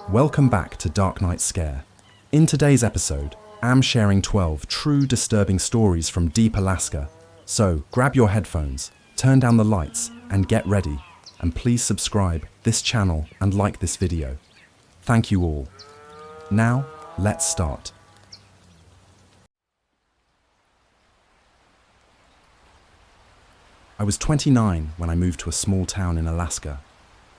Welcome back to Dark Night Scare. In today's episode, I'm sharing 12 true disturbing stories from deep Alaska. So grab your headphones, turn down the lights, and get ready. And please subscribe this channel and like this video. Thank you all. Now, let's start. I was 29 when I moved to a small town in Alaska.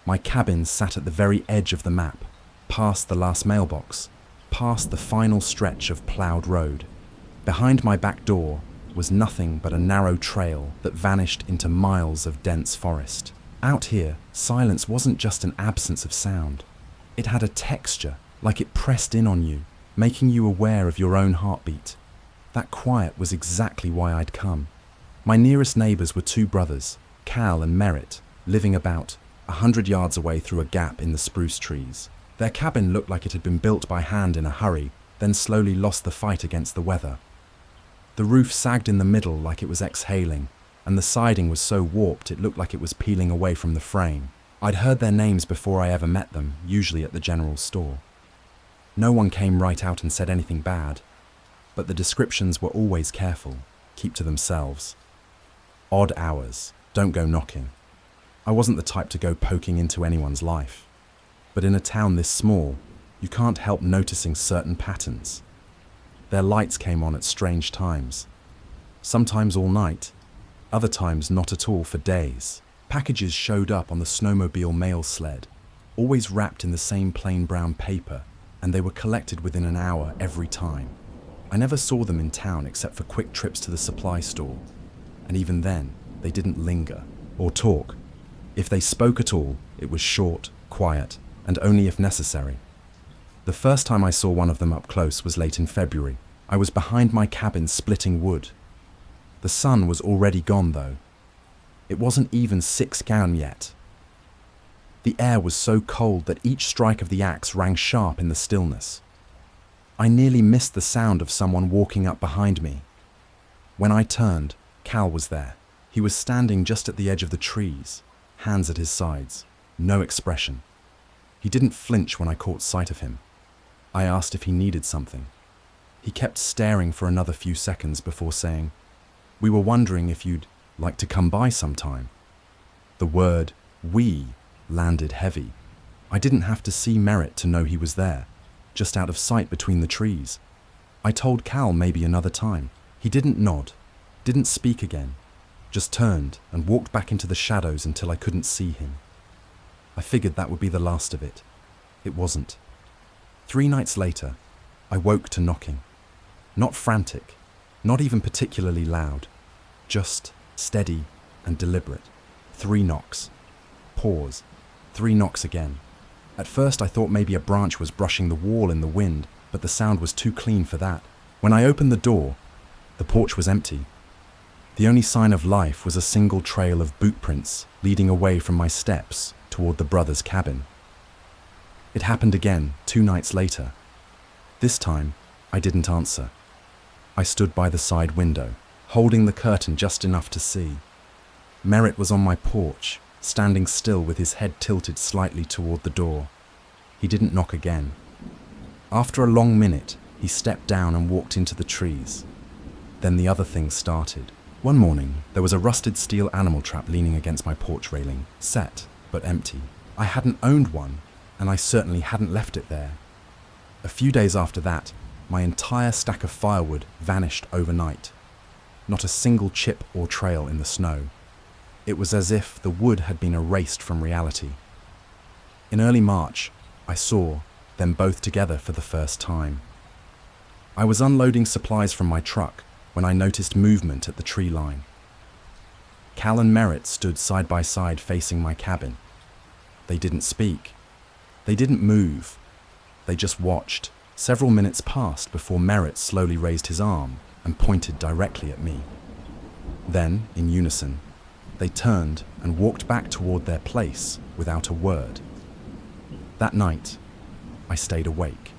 My cabin sat at the very edge of the map, past the last mailbox, past the final stretch of plowed road. Behind my back door was nothing but a narrow trail that vanished into miles of dense forest. Out here, silence wasn't just an absence of sound. It had a texture, like it pressed in on you, making you aware of your own heartbeat. That quiet was exactly why I'd come. My nearest neighbors were two brothers, Cal and Merritt, living about 100 yards away through a gap in the spruce trees. Their cabin looked like it had been built by hand in a hurry, then slowly lost the fight against the weather. The roof sagged in the middle like it was exhaling, and the siding was so warped it looked like it was peeling away from the frame. I'd heard their names before I ever met them, usually at the general store. No one came right out and said anything bad, but the descriptions were always careful, keep to themselves. Odd hours, don't go knocking. I wasn't the type to go poking into anyone's life. But in a town this small, you can't help noticing certain patterns. Their lights came on at strange times. Sometimes all night, other times not at all for days. Packages showed up on the snowmobile mail sled, always wrapped in the same plain brown paper, and they were collected within an hour every time. I never saw them in town except for quick trips to the supply store. And even then, they didn't linger or talk. If they spoke at all, it was short, quiet, and only if necessary. The first time I saw one of them up close was late in February. I was behind my cabin splitting wood. The sun was already gone though. It wasn't even 6 gallon yet. The air was so cold that each strike of the axe rang sharp in the stillness. I nearly missed the sound of someone walking up behind me. When I turned, Cal was there. He was standing just at the edge of the trees, hands at his sides, no expression. He didn't flinch when I caught sight of him. I asked if he needed something. He kept staring for another few seconds before saying, "We were wondering if you'd like to come by sometime." The word "we" landed heavy. I didn't have to see Merritt to know he was there, just out of sight between the trees. I told Cal maybe another time. He didn't nod, didn't speak again, just turned and walked back into the shadows until I couldn't see him. I figured that would be the last of it. It wasn't. 3 nights later, I woke to knocking. Not frantic, not even particularly loud, just steady and deliberate. 3 knocks. Pause. 3 knocks again. At first I thought maybe a branch was brushing the wall in the wind, but the sound was too clean for that. When I opened the door, the porch was empty. The only sign of life was a single trail of boot prints leading away from my steps toward the brothers' cabin. It happened again 2 nights later. This time, I didn't answer. I stood by the side window, holding the curtain just enough to see. Merritt was on my porch, standing still with his head tilted slightly toward the door. He didn't knock again. After a long minute, he stepped down and walked into the trees. Then the other things started. One morning, there was a rusted steel animal trap leaning against my porch railing, set but empty. I hadn't owned one, and I certainly hadn't left it there. A few days after that, my entire stack of firewood vanished overnight. Not a single chip or trail in the snow. It was as if the wood had been erased from reality. In early March, I saw them both together for the first time. I was unloading supplies from my truck when I noticed movement at the tree line. Cal and Merritt stood side by side facing my cabin. They didn't speak. They didn't move. They just watched. Several minutes passed before Merritt slowly raised his arm and pointed directly at me. Then, in unison, they turned and walked back toward their place without a word. That night, I stayed awake.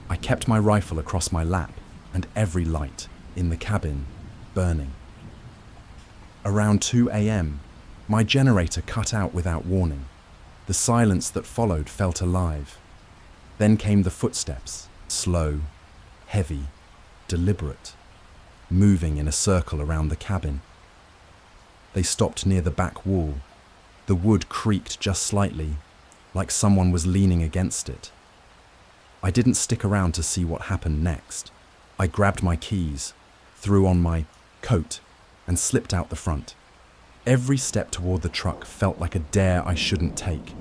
I kept my rifle across my lap and every light in the cabin burning. Around 2 a.m., my generator cut out without warning. The silence that followed felt alive. Then came the footsteps, slow, heavy, deliberate, moving in a circle around the cabin. They stopped near the back wall. The wood creaked just slightly, like someone was leaning against it. I didn't stick around to see what happened next. I grabbed my keys, threw on my coat, and slipped out the front. Every step toward the truck felt like a dare I shouldn't take.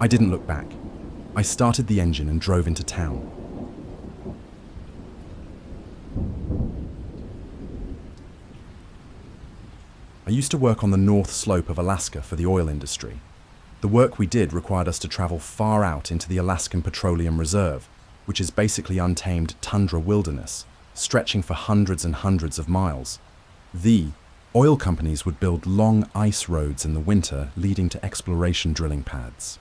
I didn't look back. I started the engine and drove into town. I used to work on the north slope of Alaska for the oil industry. The work we did required us to travel far out into the Alaskan Petroleum Reserve, which is basically untamed tundra wilderness, stretching for hundreds and hundreds of miles. The oil companies would build long ice roads in the winter leading to exploration drilling pads.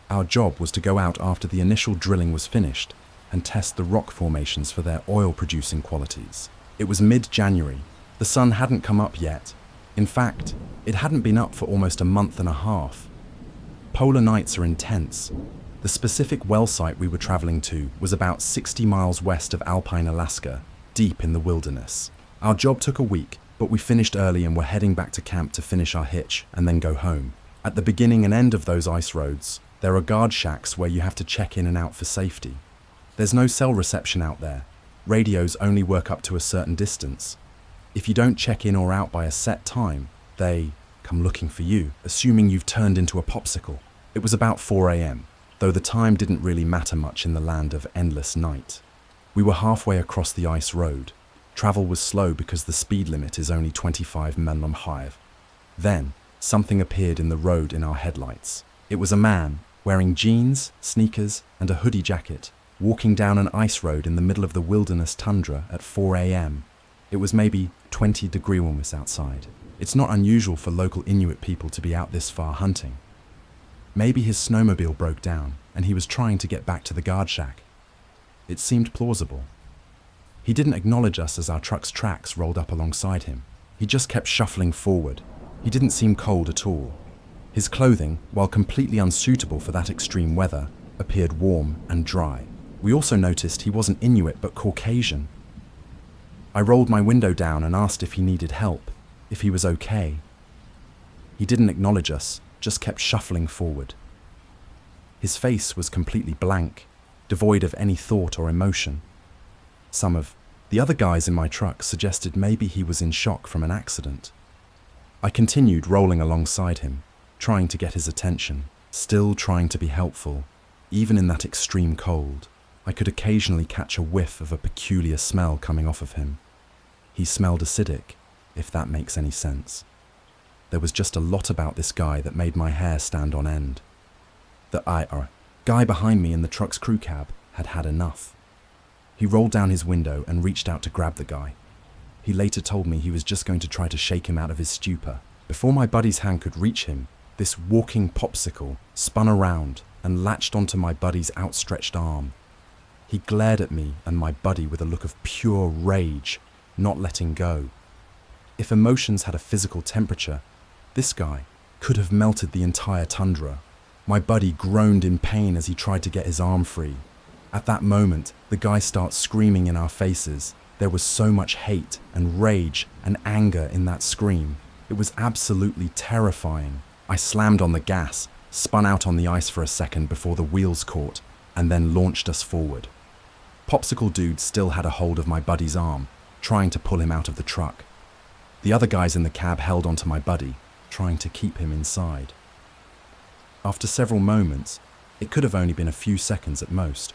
Our job was to go out after the initial drilling was finished and test the rock formations for their oil-producing qualities. It was mid-January. The sun hadn't come up yet. In fact, it hadn't been up for almost a month and a half. Polar nights are intense. The specific well site we were traveling to was about 60 miles west of Alpine, Alaska, deep in the wilderness. Our job took a week, but we finished early and were heading back to camp to finish our hitch and then go home. At the beginning and end of those ice roads, there are guard shacks where you have to check in and out for safety. There's no cell reception out there. Radios only work up to a certain distance. If you don't check in or out by a set time, they come looking for you, assuming you've turned into a popsicle. It was about 4 a.m., though the time didn't really matter much in the land of endless night. We were halfway across the ice road. Travel was slow because the speed limit is only 25 mph. Then, something appeared in the road in our headlights. It was a man, wearing jeans, sneakers, and a hoodie jacket, walking down an ice road in the middle of the wilderness tundra at 4 a.m. It was maybe 20 degrees warmness outside. It's not unusual for local Inuit people to be out this far hunting. Maybe his snowmobile broke down and he was trying to get back to the guard shack. It seemed plausible. He didn't acknowledge us as our truck's tracks rolled up alongside him. He just kept shuffling forward. He didn't seem cold at all. His clothing, while completely unsuitable for that extreme weather, appeared warm and dry. We also noticed he wasn't Inuit but Caucasian. I rolled my window down and asked if he needed help, if he was okay. He didn't acknowledge us, just kept shuffling forward. His face was completely blank, devoid of any thought or emotion. Some of the other guys in my truck suggested maybe he was in shock from an accident. I continued rolling alongside him, trying to get his attention, still trying to be helpful. Even in that extreme cold, I could occasionally catch a whiff of a peculiar smell coming off of him. He smelled acidic, if that makes any sense. There was just a lot about this guy that made my hair stand on end. The guy behind me in the truck's crew cab had had enough. He rolled down his window and reached out to grab the guy. He later told me he was just going to try to shake him out of his stupor. Before my buddy's hand could reach him, this walking popsicle spun around and latched onto my buddy's outstretched arm. He glared at me and my buddy with a look of pure rage, not letting go. If emotions had a physical temperature, this guy could have melted the entire tundra. My buddy groaned in pain as he tried to get his arm free. At that moment, the guy starts screaming in our faces. There was so much hate and rage and anger in that scream. It was absolutely terrifying. I slammed on the gas, spun out on the ice for a second before the wheels caught, and then launched us forward. Popsicle Dude still had a hold of my buddy's arm, trying to pull him out of the truck. The other guys in the cab held onto my buddy, trying to keep him inside. After several moments, it could have only been a few seconds at most,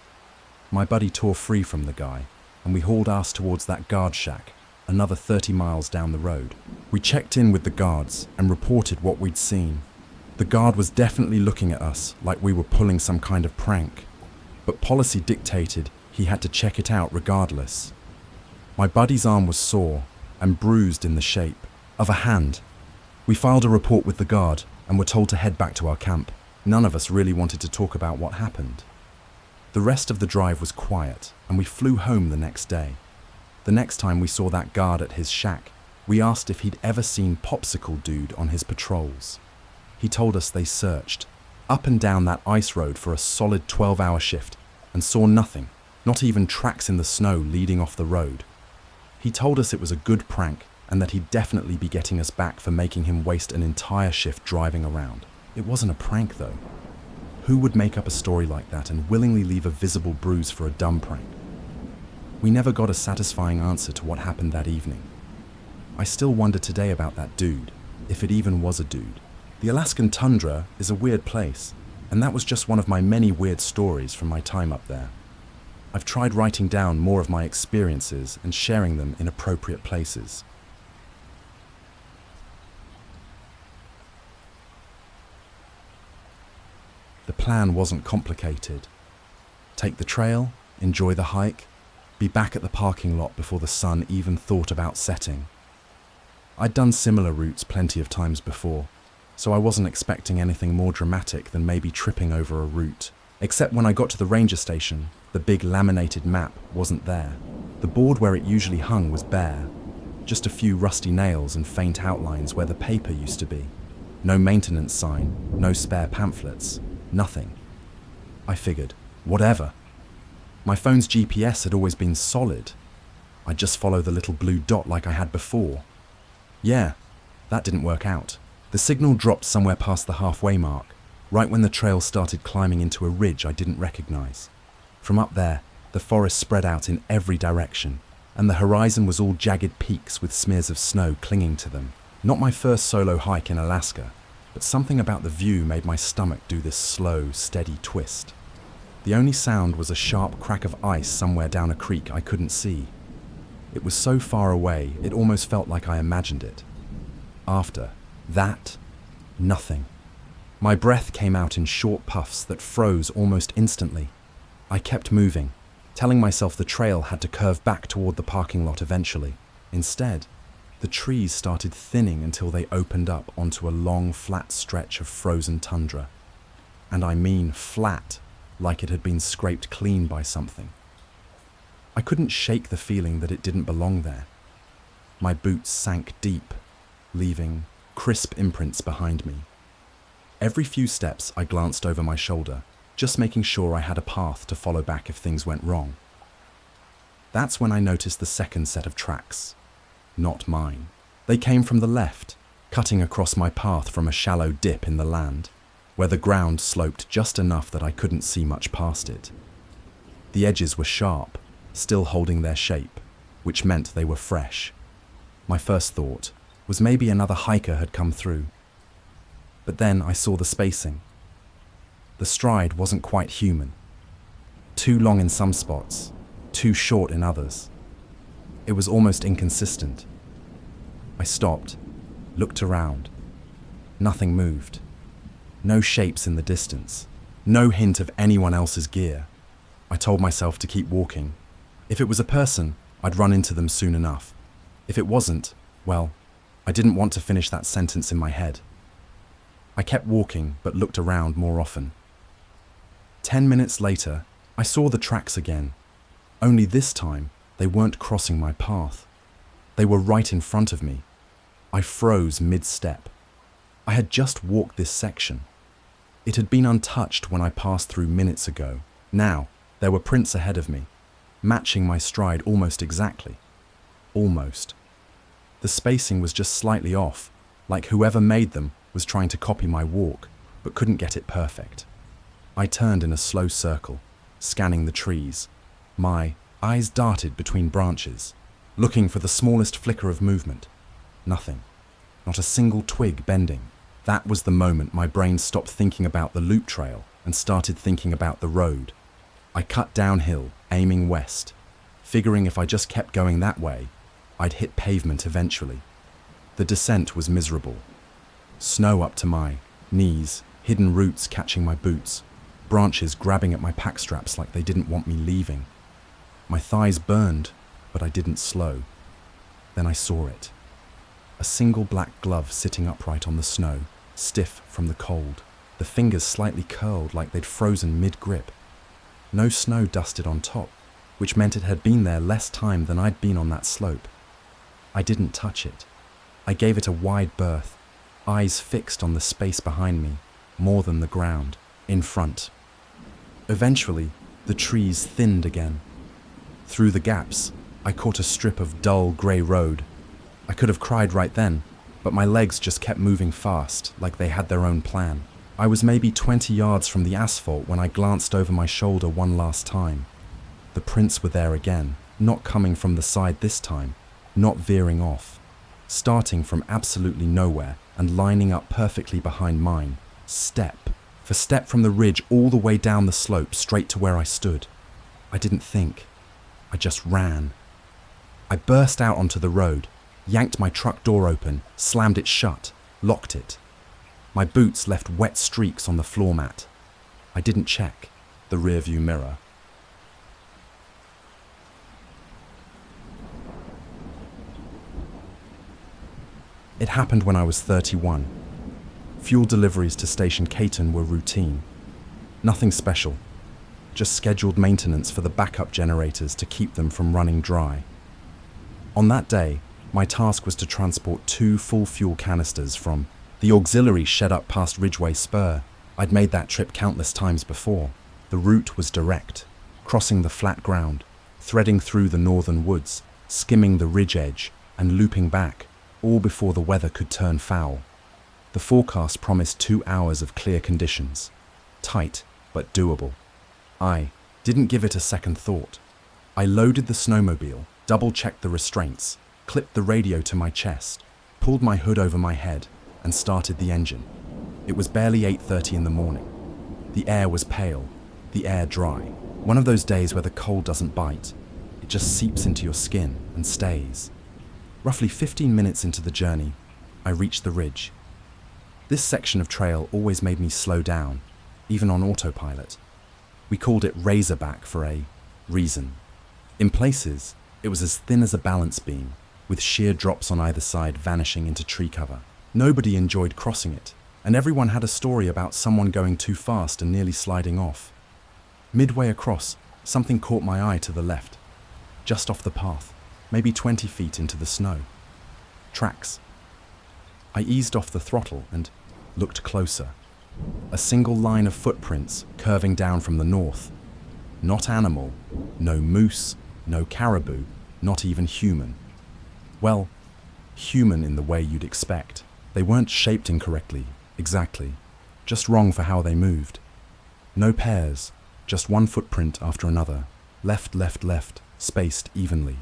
my buddy tore free from the guy, and we hauled ass towards that guard shack, another 30 miles down the road. We checked in with the guards and reported what we'd seen. The guard was definitely looking at us like we were pulling some kind of prank, but policy dictated he had to check it out regardless. My buddy's arm was sore and bruised in the shape of a hand. We filed a report with the guard and were told to head back to our camp. None of us really wanted to talk about what happened. The rest of the drive was quiet, and we flew home the next day. The next time we saw that guard at his shack, we asked if he'd ever seen Popsicle Dude on his patrols. He told us they searched up and down that ice road for a solid 12-hour shift and saw nothing, not even tracks in the snow leading off the road. He told us it was a good prank and that he'd definitely be getting us back for making him waste an entire shift driving around. It wasn't a prank though. Who would make up a story like that and willingly leave a visible bruise for a dumb prank? We never got a satisfying answer to what happened that evening. I still wonder today about that dude, if it even was a dude. The Alaskan tundra is a weird place, and that was just one of my many weird stories from my time up there. I've tried writing down more of my experiences and sharing them in appropriate places. The plan wasn't complicated. Take the trail, enjoy the hike, be back at the parking lot before the sun even thought about setting. I'd done similar routes plenty of times before, so I wasn't expecting anything more dramatic than maybe tripping over a route. Except when I got to the ranger station, the big laminated map wasn't there. The board where it usually hung was bare, just a few rusty nails and faint outlines where the paper used to be. No maintenance sign, no spare pamphlets, nothing. I figured, whatever. My phone's GPS had always been solid. I'd just follow the little blue dot like I had before. Yeah, that didn't work out. The signal dropped somewhere past the halfway mark, right when the trail started climbing into a ridge I didn't recognize. From up there, the forest spread out in every direction, and the horizon was all jagged peaks with smears of snow clinging to them. Not my first solo hike in Alaska, but something about the view made my stomach do this slow, steady twist. The only sound was a sharp crack of ice somewhere down a creek I couldn't see. It was so far away, it almost felt like I imagined it. After that, nothing. My breath came out in short puffs that froze almost instantly. I kept moving, telling myself the trail had to curve back toward the parking lot eventually. Instead, the trees started thinning until they opened up onto a long, flat stretch of frozen tundra. And I mean flat, like it had been scraped clean by something. I couldn't shake the feeling that it didn't belong there. My boots sank deep, leaving crisp imprints behind me. Every few steps I glanced over my shoulder, just making sure I had a path to follow back if things went wrong. That's when I noticed the second set of tracks. Not mine. They came from the left, cutting across my path from a shallow dip in the land, where the ground sloped just enough that I couldn't see much past it. The edges were sharp, still holding their shape, which meant they were fresh. My first thought was maybe another hiker had come through. But then I saw the spacing. The stride wasn't quite human. Too long in some spots, too short in others. It was almost inconsistent. I stopped, looked around. Nothing moved. No shapes in the distance. No hint of anyone else's gear. I told myself to keep walking. If it was a person, I'd run into them soon enough. If it wasn't, well, I didn't want to finish that sentence in my head. I kept walking, but looked around more often. 10 minutes later, I saw the tracks again. Only this time, they weren't crossing my path. They were right in front of me. I froze mid-step. I had just walked this section. It had been untouched when I passed through minutes ago. Now, there were prints ahead of me, matching my stride almost exactly. Almost. The spacing was just slightly off, like whoever made them was trying to copy my walk, but couldn't get it perfect. I turned in a slow circle, scanning the trees. My eyes darted between branches, looking for the smallest flicker of movement. Nothing. Not a single twig bending. That was the moment my brain stopped thinking about the loop trail and started thinking about the road. I cut downhill, aiming west, figuring if I just kept going that way, I'd hit pavement eventually. The descent was miserable. Snow up to my knees, hidden roots catching my boots, branches grabbing at my pack straps like they didn't want me leaving. My thighs burned, but I didn't slow. Then I saw it. A single black glove sitting upright on the snow, stiff from the cold, the fingers slightly curled like they'd frozen mid-grip. No snow dusted on top, which meant it had been there less time than I'd been on that slope. I didn't touch it. I gave it a wide berth, eyes fixed on the space behind me, more than the ground, in front. Eventually, the The trees thinned again. Through the gaps, I caught a strip of dull grey road. I could have cried right then, but my legs just kept moving fast, like they had their own plan. I was maybe 20 yards from the asphalt when I glanced over my shoulder one last time. The prints were there again, not coming from the side this time, not veering off, starting from absolutely nowhere and lining up perfectly behind mine, step for step from the ridge all the way down the slope straight to where I stood. I didn't think. I just ran. I burst out onto the road, yanked my truck door open, slammed it shut, locked it. My boots left wet streaks on the floor mat. I didn't check the rearview mirror. It happened when I was 31. Fuel deliveries to Station Caton were routine. Nothing special, just scheduled maintenance for the backup generators to keep them from running dry. On that day, my task was to transport 2 full fuel canisters from the auxiliary shed up past Ridgeway Spur. I'd made that trip countless times before. The route was direct, crossing the flat ground, threading through the northern woods, skimming the ridge edge, and looping back, all before the weather could turn foul. The forecast promised 2 hours of clear conditions. Tight, but doable. I didn't give it a second thought. I loaded the snowmobile, double-checked the restraints, clipped the radio to my chest, pulled my hood over my head, and started the engine. It was barely 8:30 in the morning. The air was pale, the air dry. One of those days where the cold doesn't bite. It just seeps into your skin and stays. Roughly 15 minutes into the journey, I reached the ridge. This section of trail always made me slow down, even on autopilot. We called it Razorback for a reason. In places, it was as thin as a balance beam, with sheer drops on either side vanishing into tree cover. Nobody enjoyed crossing it, and everyone had a story about someone going too fast and nearly sliding off. Midway across, something caught my eye to the left, just off the path, maybe 20 feet into the snow. Tracks. I eased off the throttle and looked closer. A single line of footprints curving down from the north. Not animal, no moose, no caribou, not even human. Well, human in the way you'd expect. They weren't shaped incorrectly, exactly, just wrong for how they moved. No pairs, just one footprint after another, left, left, left, spaced evenly.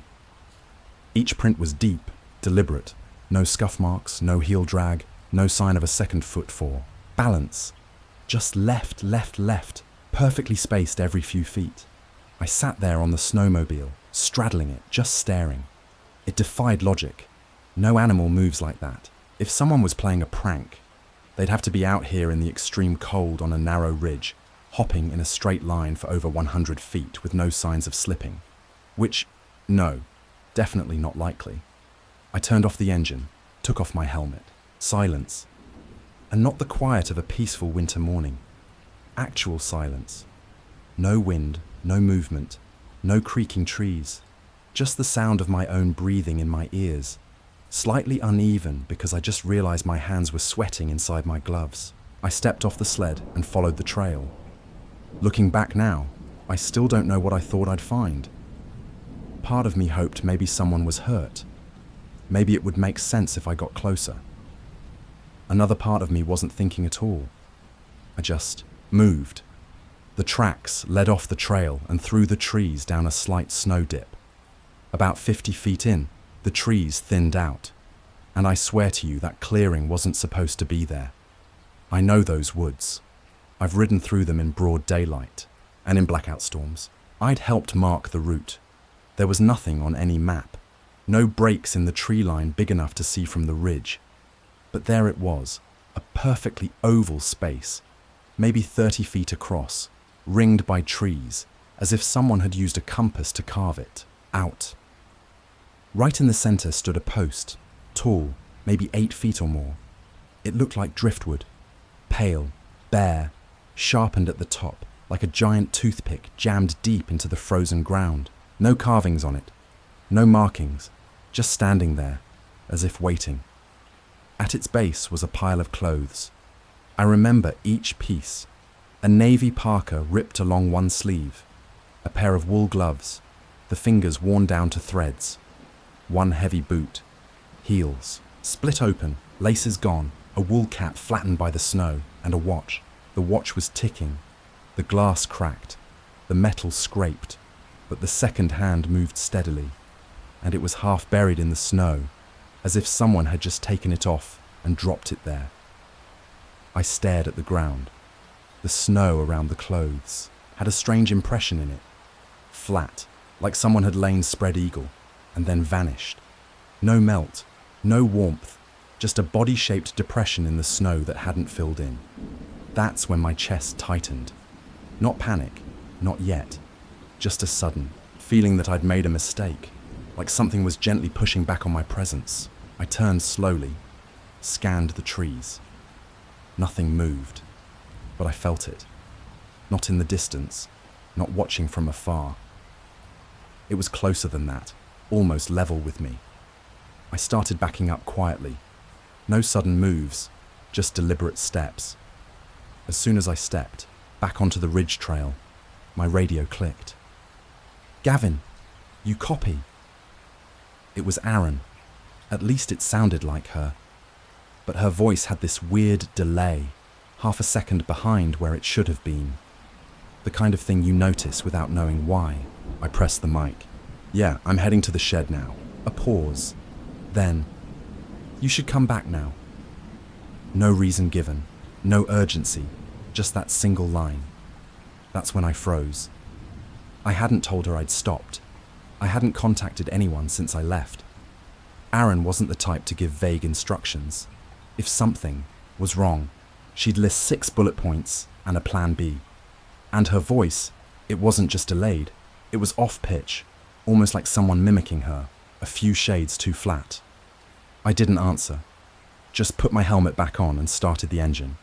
Each print was deep, deliberate, no scuff marks, no heel drag, no sign of a second foot for balance. Just left, left, left, perfectly spaced every few feet. I sat there on the snowmobile, straddling it, just staring. It defied logic. No animal moves like that. If someone was playing a prank, they'd have to be out here in the extreme cold on a narrow ridge, hopping in a straight line for over 100 feet with no signs of slipping. Which, no, definitely not likely. I turned off the engine, took off my helmet. Silence. And not the quiet of a peaceful winter morning. Actual silence. No wind, no movement, no creaking trees. Just the sound of my own breathing in my ears. Slightly uneven because I just realized my hands were sweating inside my gloves. I stepped off the sled and followed the trail. Looking back now, I still don't know what I thought I'd find. Part of me hoped maybe someone was hurt. Maybe it would make sense if I got closer. Another part of me wasn't thinking at all. I just moved. The tracks led off the trail and through the trees down a slight snow dip. About 50 feet in, the trees thinned out. And I swear to you that clearing wasn't supposed to be there. I know those woods. I've ridden through them in broad daylight and in blackout storms. I'd helped mark the route. There was nothing on any map. No breaks in the tree line big enough to see from the ridge. But there it was, a perfectly oval space, maybe 30 feet across, ringed by trees, as if someone had used a compass to carve it out. Right in the center stood a post, tall, maybe 8 feet or more. It looked like driftwood, pale, bare, sharpened at the top, like a giant toothpick jammed deep into the frozen ground. No carvings on it, no markings, just standing there, as if waiting. At its base was a pile of clothes. I remember each piece. A navy parka ripped along one sleeve, A pair of wool gloves, the fingers worn down to threads. One heavy boot. Heels, split open, laces gone, a wool cap flattened by the snow, and a watch. The watch was ticking. The glass cracked. The metal scraped. But the second hand moved steadily, and it was half buried in the snow, as if someone had just taken it off and dropped it there. I stared at the ground. The snow around the clothes had a strange impression in it. Flat, like someone had lain spread eagle, and then vanished. No melt, no warmth, just a body-shaped depression in the snow that hadn't filled in. That's when my chest tightened. Not panic, not yet. Just a sudden feeling that I'd made a mistake, like something was gently pushing back on my presence. I turned slowly, scanned the trees. Nothing moved, but I felt it. Not in the distance, not watching from afar. It was closer than that, almost level with me. I started backing up quietly. No sudden moves, just deliberate steps. As soon as I stepped back onto the ridge trail, my radio clicked. "Gavin, you copy?" It was Aaron. At least it sounded like her. But her voice had this weird delay, half a second behind where it should have been. The kind of thing you notice without knowing why. I pressed the mic. "Yeah, I'm heading to the shed now." A pause. Then, "You should come back now." No reason given, no urgency, just that single line. That's when I froze. I hadn't told her I'd stopped. I hadn't contacted anyone since I left. Aaron wasn't the type to give vague instructions. If something was wrong, she'd list 6 bullet points and a plan B. And her voice, it wasn't just delayed, it was off-pitch, almost like someone mimicking her, a few shades too flat. I didn't answer, just put my helmet back on and started the engine.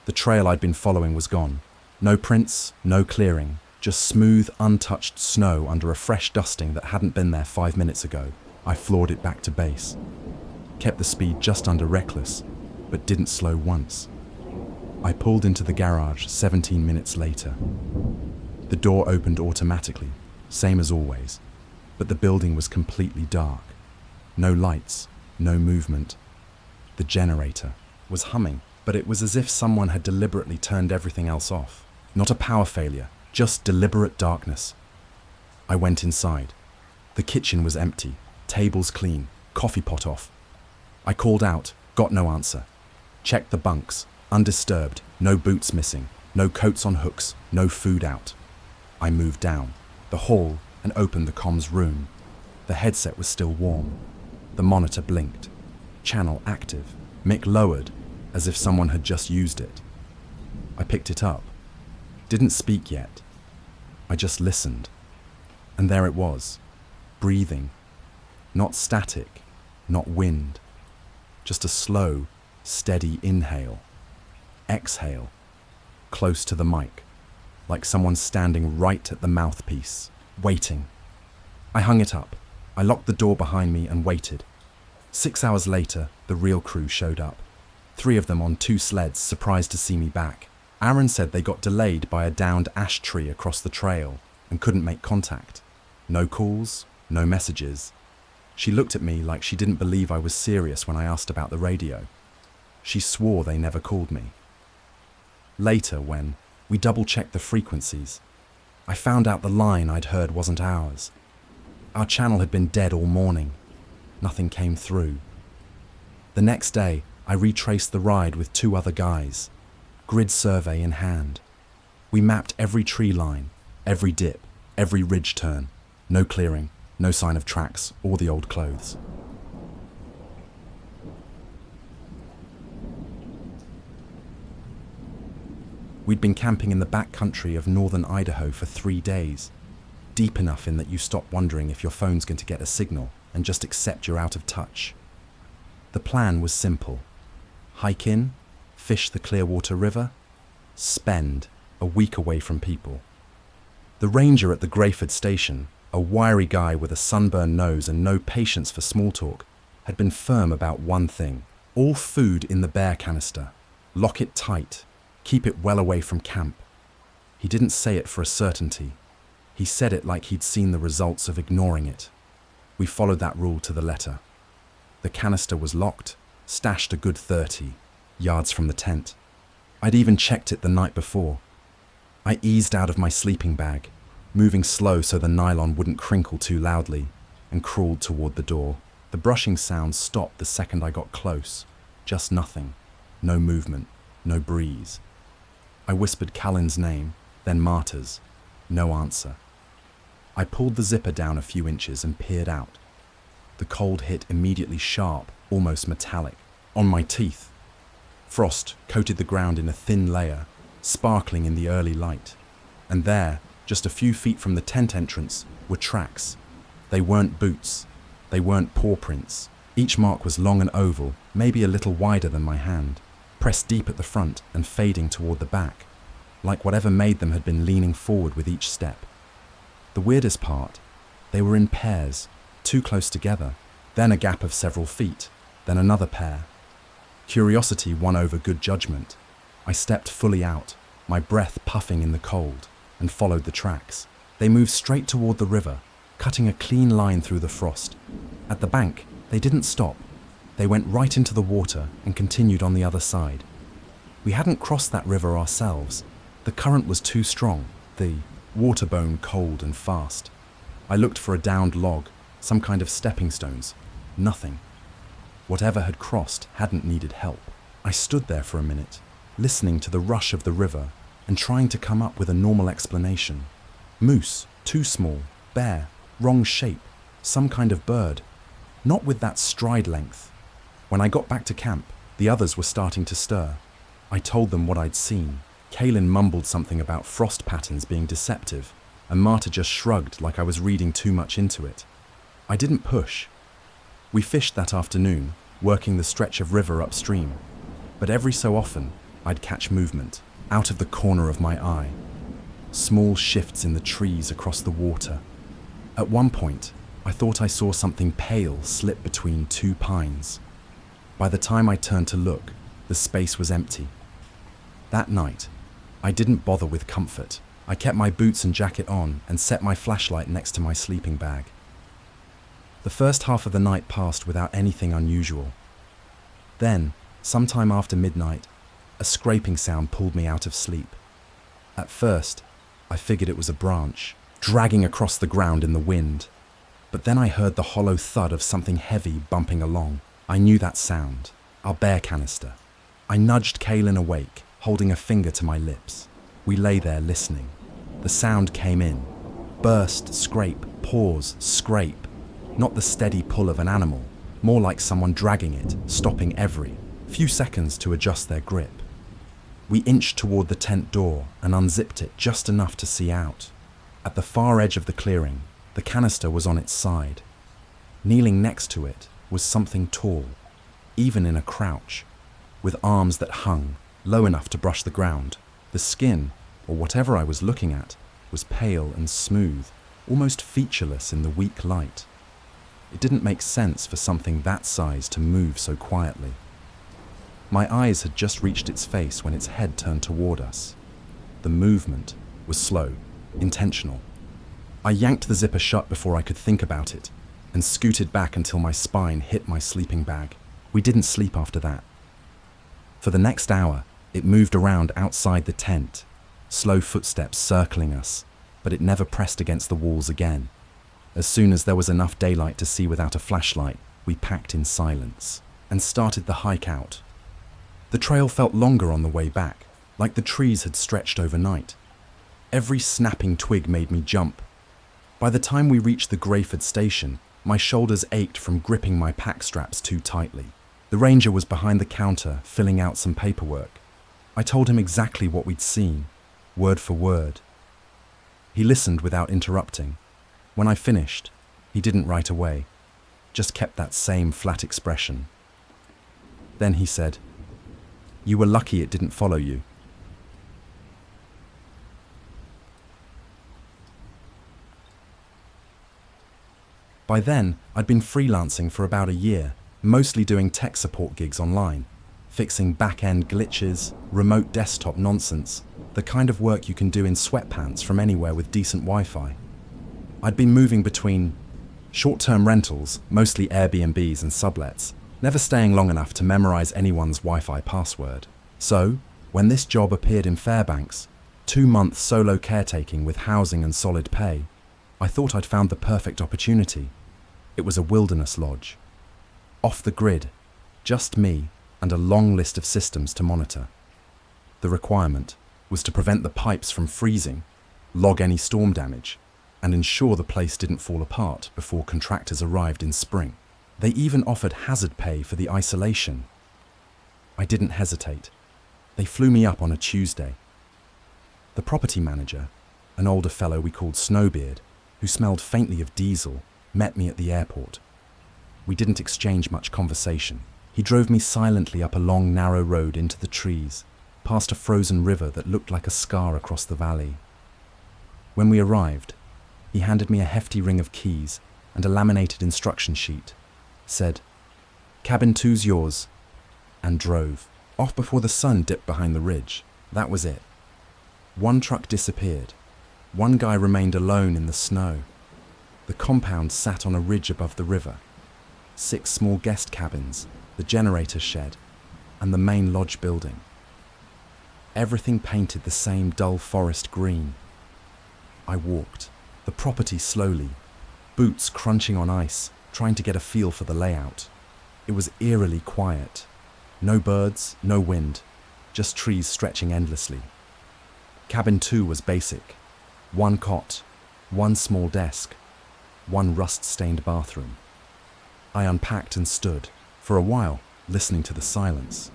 The trail I'd been following was gone. No prints, no clearing, just smooth, untouched snow under a fresh dusting that hadn't been there 5 minutes ago. I floored it back to base. Kept the speed just under reckless, but didn't slow once. I pulled into the garage 17 minutes later. The door opened automatically, same as always, but the building was completely dark. No lights, no movement. The generator was humming, but it was as if someone had deliberately turned everything else off. Not a power failure, just deliberate darkness. I went inside. The kitchen was empty, tables clean, coffee pot off. I called out, got no answer. Checked the bunks, undisturbed, no boots missing, no coats on hooks, no food out. I moved down the hall and opened the comms room. The headset was still warm. The monitor blinked. Channel active. Mic lowered, as if someone had just used it. I picked it up. Didn't speak yet. I just listened. And there it was, breathing. Not static, not wind. Just a slow, steady inhale. Exhale. Close to the mic, like someone standing right at the mouthpiece, waiting. I hung it up. I locked the door behind me and waited. 6 hours later, the real crew showed up. 3 of them on 2 sleds, surprised to see me back. Aaron said they got delayed by a downed ash tree across the trail and couldn't make contact. No calls, no messages. She looked at me like she didn't believe I was serious when I asked about the radio. She swore they never called me. Later, when we double-checked the frequencies, I found out the line I'd heard wasn't ours. Our channel had been dead all morning. Nothing came through. The next day, I retraced the ride with 2 other guys, grid survey in hand. We mapped every tree line, every dip, every ridge turn. No clearing, no sign of tracks or the old clothes. We'd been camping in the backcountry of northern Idaho for 3 days, deep enough in that you stop wondering if your phone's going to get a signal and just accept you're out of touch. The plan was simple. Hike in, fish the Clearwater River, spend a week away from people. The ranger at the Grayford station, a wiry guy with a sunburned nose and no patience for small talk, had been firm about one thing. All food in the bear canister. Lock it tight. Keep it well away from camp. He didn't say it for a certainty. He said it like he'd seen the results of ignoring it. We followed that rule to the letter. The canister was locked, stashed a good 30 yards from the tent. I'd even checked it the night before. I eased out of my sleeping bag, moving slow so the nylon wouldn't crinkle too loudly, and crawled toward the door. The brushing sound stopped the second I got close. Just nothing. No movement. No breeze. I whispered Callan's name, then Marta's. No answer. I pulled the zipper down a few inches and peered out. The cold hit immediately sharp, almost metallic, on my teeth. Frost coated the ground in a thin layer, sparkling in the early light. And there, just a few feet from the tent entrance, were tracks. They weren't boots. They weren't paw prints. Each mark was long and oval, maybe a little wider than my hand, pressed deep at the front and fading toward the back, like whatever made them had been leaning forward with each step. The weirdest part, they were in pairs, too close together, then a gap of several feet, then another pair. Curiosity won over good judgment. I stepped fully out, my breath puffing in the cold, and followed the tracks. They moved straight toward the river, cutting a clean line through the frost. At the bank, they didn't stop. They went right into the water and continued on the other side. We hadn't crossed that river ourselves. The current was too strong, the waterbone cold and fast. I looked for a downed log, some kind of stepping stones. Nothing. Whatever had crossed hadn't needed help. I stood there for a minute, listening to the rush of the river and trying to come up with a normal explanation. Moose, too small, bear, wrong shape, some kind of bird. Not with that stride length. When I got back to camp, the others were starting to stir. I told them what I'd seen. Kaylin mumbled something about frost patterns being deceptive, and Marta just shrugged like I was reading too much into it. I didn't push. We fished that afternoon, working the stretch of river upstream, but every so often I'd catch movement, out of the corner of my eye. Small shifts in the trees across the water. At one point, I thought I saw something pale slip between two pines. By the time I turned to look, the space was empty. That night, I didn't bother with comfort. I kept my boots and jacket on and set my flashlight next to my sleeping bag. The first half of the night passed without anything unusual. Then, sometime after midnight, a scraping sound pulled me out of sleep. At first, I figured it was a branch, dragging across the ground in the wind. But then I heard the hollow thud of something heavy bumping along. I knew that sound. Our bear canister. I nudged Kaylin awake, holding a finger to my lips. We lay there listening. The sound came in. Burst, scrape, pause, scrape. Not the steady pull of an animal, more like someone dragging it, stopping every few seconds to adjust their grip. We inched toward the tent door and unzipped it just enough to see out. At the far edge of the clearing, the canister was on its side. Kneeling next to it was something tall, even in a crouch, with arms that hung low enough to brush the ground. The skin, or whatever I was looking at, was pale and smooth, almost featureless in the weak light. It didn't make sense for something that size to move so quietly. My eyes had just reached its face when its head turned toward us. The movement was slow, intentional. I yanked the zipper shut before I could think about it, and scooted back until my spine hit my sleeping bag. We didn't sleep after that. For the next hour, it moved around outside the tent, slow footsteps circling us, but it never pressed against the walls again. As soon as there was enough daylight to see without a flashlight, we packed in silence and started the hike out. The trail felt longer on the way back, like the trees had stretched overnight. Every snapping twig made me jump. By the time we reached the Grayford station, my shoulders ached from gripping my pack straps too tightly. The ranger was behind the counter, filling out some paperwork. I told him exactly what we'd seen, word for word. He listened without interrupting. When I finished, he didn't right away, just kept that same flat expression. Then he said, "You were lucky it didn't follow you." By then, I'd been freelancing for about a year, mostly doing tech support gigs online, fixing back-end glitches, remote desktop nonsense, the kind of work you can do in sweatpants from anywhere with decent Wi-Fi. I'd been moving between short-term rentals, mostly Airbnbs and sublets, never staying long enough to memorize anyone's Wi-Fi password. So, when this job appeared in Fairbanks, 2-month solo caretaking with housing and solid pay, I thought I'd found the perfect opportunity. It was a wilderness lodge. Off the grid, just me and a long list of systems to monitor. The requirement was to prevent the pipes from freezing, log any storm damage, and ensure the place didn't fall apart before contractors arrived in spring. They even offered hazard pay for the isolation. I didn't hesitate. They flew me up on a Tuesday. The property manager, an older fellow we called Snowbeard, who smelled faintly of diesel, met me at the airport. We didn't exchange much conversation. He drove me silently up a long, narrow road into the trees, past a frozen river that looked like a scar across the valley. When we arrived, he handed me a hefty ring of keys and a laminated instruction sheet, said, "Cabin 2's yours," and drove. Off before the sun dipped behind the ridge. That was it. One truck disappeared. One guy remained alone in the snow. The compound sat on a ridge above the river. 6 small guest cabins, the generator shed, and the main lodge building. Everything painted the same dull forest green. I walked the property slowly, boots crunching on ice, trying to get a feel for the layout. It was eerily quiet. No birds, no wind, just trees stretching endlessly. Cabin 2 was basic. 1 cot, 1 small desk, 1 rust-stained bathroom. I unpacked and stood, for a while, listening to the silence.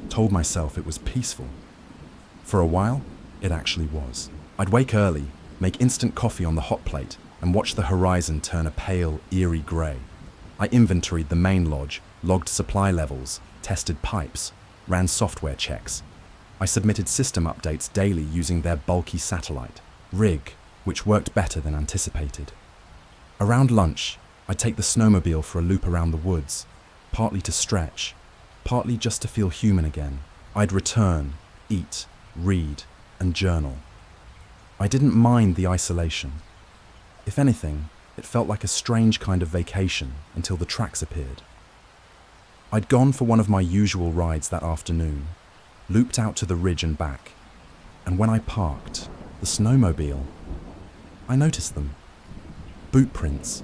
Told myself it was peaceful. For a while, it actually was. I'd wake early, make instant coffee on the hot plate, and watch the horizon turn a pale, eerie grey. I inventoried the main lodge, logged supply levels, tested pipes, ran software checks. I submitted system updates daily using their bulky satellite, rig, which worked better than anticipated. Around lunch, I'd take the snowmobile for a loop around the woods, partly to stretch, partly just to feel human again. I'd return, eat, read, and journal. I didn't mind the isolation. If anything, it felt like a strange kind of vacation until the tracks appeared. I'd gone for one of my usual rides that afternoon, looped out to the ridge and back, and when I parked the snowmobile, I noticed them. Boot prints,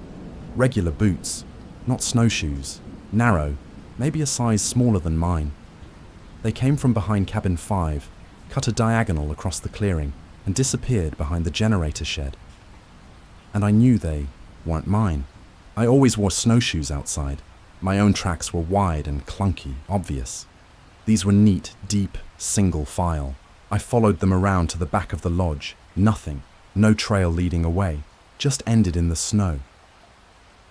regular boots, not snowshoes, narrow, maybe a size smaller than mine. They came from behind cabin 5, cut a diagonal across the clearing, and disappeared behind the generator shed. And I knew they weren't mine. I always wore snowshoes outside. My own tracks were wide and clunky, obvious. These were neat, deep, single file. I followed them around to the back of the lodge. Nothing, no trail leading away, just ended in the snow.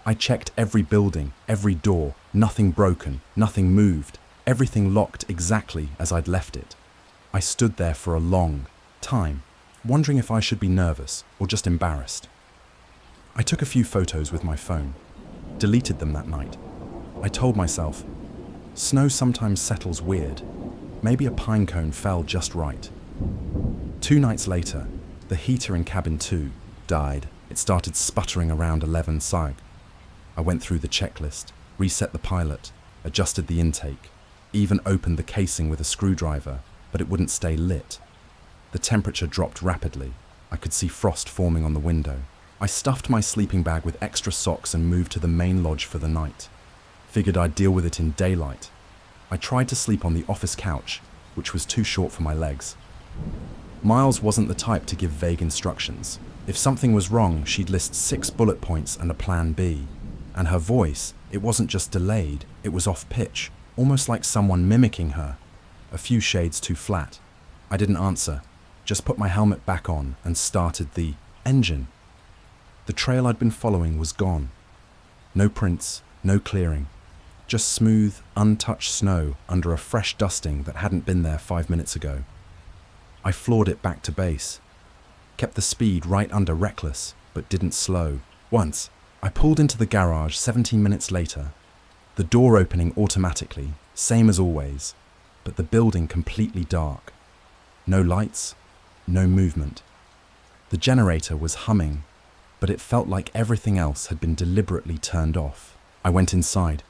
I checked every building, every door, nothing broken, nothing moved, everything locked exactly as I'd left it. I stood there for a long time, wondering if I should be nervous or just embarrassed. I took a few photos with my phone, deleted them that night. I told myself, snow sometimes settles weird. Maybe a pine cone fell just right. 2 nights later, the heater in cabin 2 died. It started sputtering around 11 sag. I went through the checklist, reset the pilot, adjusted the intake, even opened the casing with a screwdriver, but it wouldn't stay lit. The temperature dropped rapidly. I could see frost forming on the window. I stuffed my sleeping bag with extra socks and moved to the main lodge for the night. Figured I'd deal with it in daylight. I tried to sleep on the office couch, which was too short for my legs. Miles wasn't the type to give vague instructions. If something was wrong, she'd list 6 bullet points and a plan B. And her voice, it wasn't just delayed, it was off-pitch, almost like someone mimicking her, a few shades too flat. I didn't answer, just put my helmet back on and started the engine. The trail I'd been following was gone. No prints, no clearing, just smooth, untouched snow under a fresh dusting that hadn't been there 5 minutes ago. I floored it back to base, kept the speed right under reckless, but didn't slow. Once, I pulled into the garage 17 minutes later, the door opening automatically, same as always, but the building completely dark. No lights, no movement. The generator was humming, but it felt like everything else had been deliberately turned off. I went inside.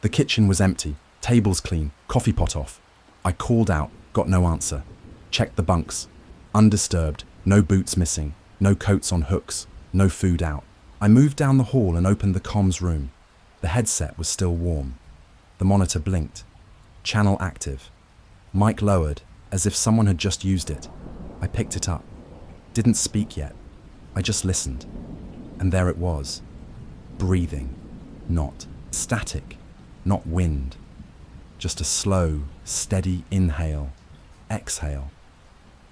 The kitchen was empty, tables clean, coffee pot off. I called out, got no answer. Checked the bunks. Undisturbed, no boots missing, no coats on hooks, no food out. I moved down the hall and opened the comms room. The headset was still warm. The monitor blinked. Channel active. Mic lowered, as if someone had just used it. I picked it up. Didn't speak yet. I just listened. And there it was. Breathing. Not static. Not wind. Just a slow, steady inhale, exhale.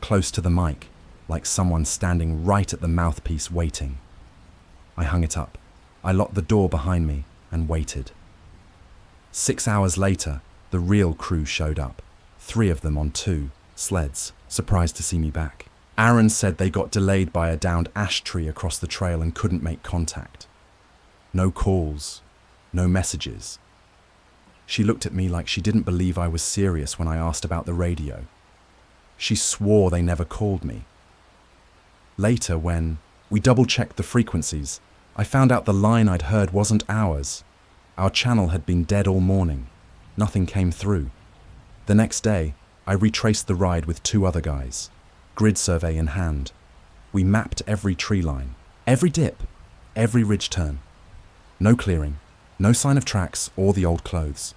Close to the mic, like someone standing right at the mouthpiece waiting. I hung it up. I locked the door behind me and waited. 6 hours later, the real crew showed up. 3 of them on 2 sleds, surprised to see me back. Aaron said they got delayed by a downed ash tree across the trail and couldn't make contact. No calls, no messages. She looked at me like she didn't believe I was serious when I asked about the radio. She swore they never called me. Later, when we double-checked the frequencies, I found out the line I'd heard wasn't ours. Our channel had been dead all morning. Nothing came through. The next day, I retraced the ride with 2 other guys, grid survey in hand. We mapped every tree line, every dip, every ridge turn. No clearing, no sign of tracks or the old clothes.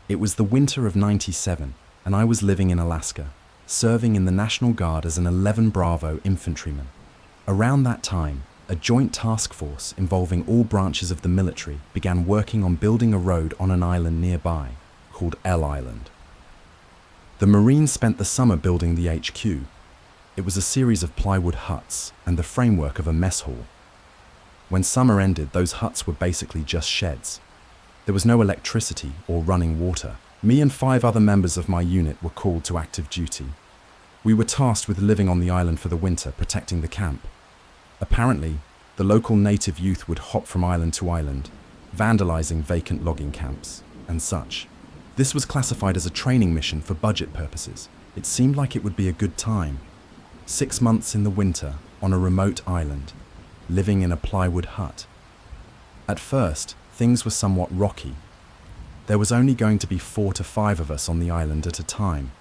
It was the winter of '97, and I was living in Alaska, serving in the National Guard as an 11 Bravo infantryman. Around that time, a joint task force involving all branches of the military began working on building a road on an island nearby, called L Island. The Marines spent the summer building the HQ. It was a series of plywood huts and the framework of a mess hall. When summer ended, those huts were basically just sheds. There was no electricity or running water. Me and 5 other members of my unit were called to active duty. We were tasked with living on the island for the winter, protecting the camp. Apparently, the local native youth would hop from island to island, vandalizing vacant logging camps and such. This was classified as a training mission for budget purposes. It seemed like it would be a good time. 6 months in the winter on a remote island, living in a plywood hut. At first, things were somewhat rocky. There was only going to be 4 to 5 of us on the island at a time,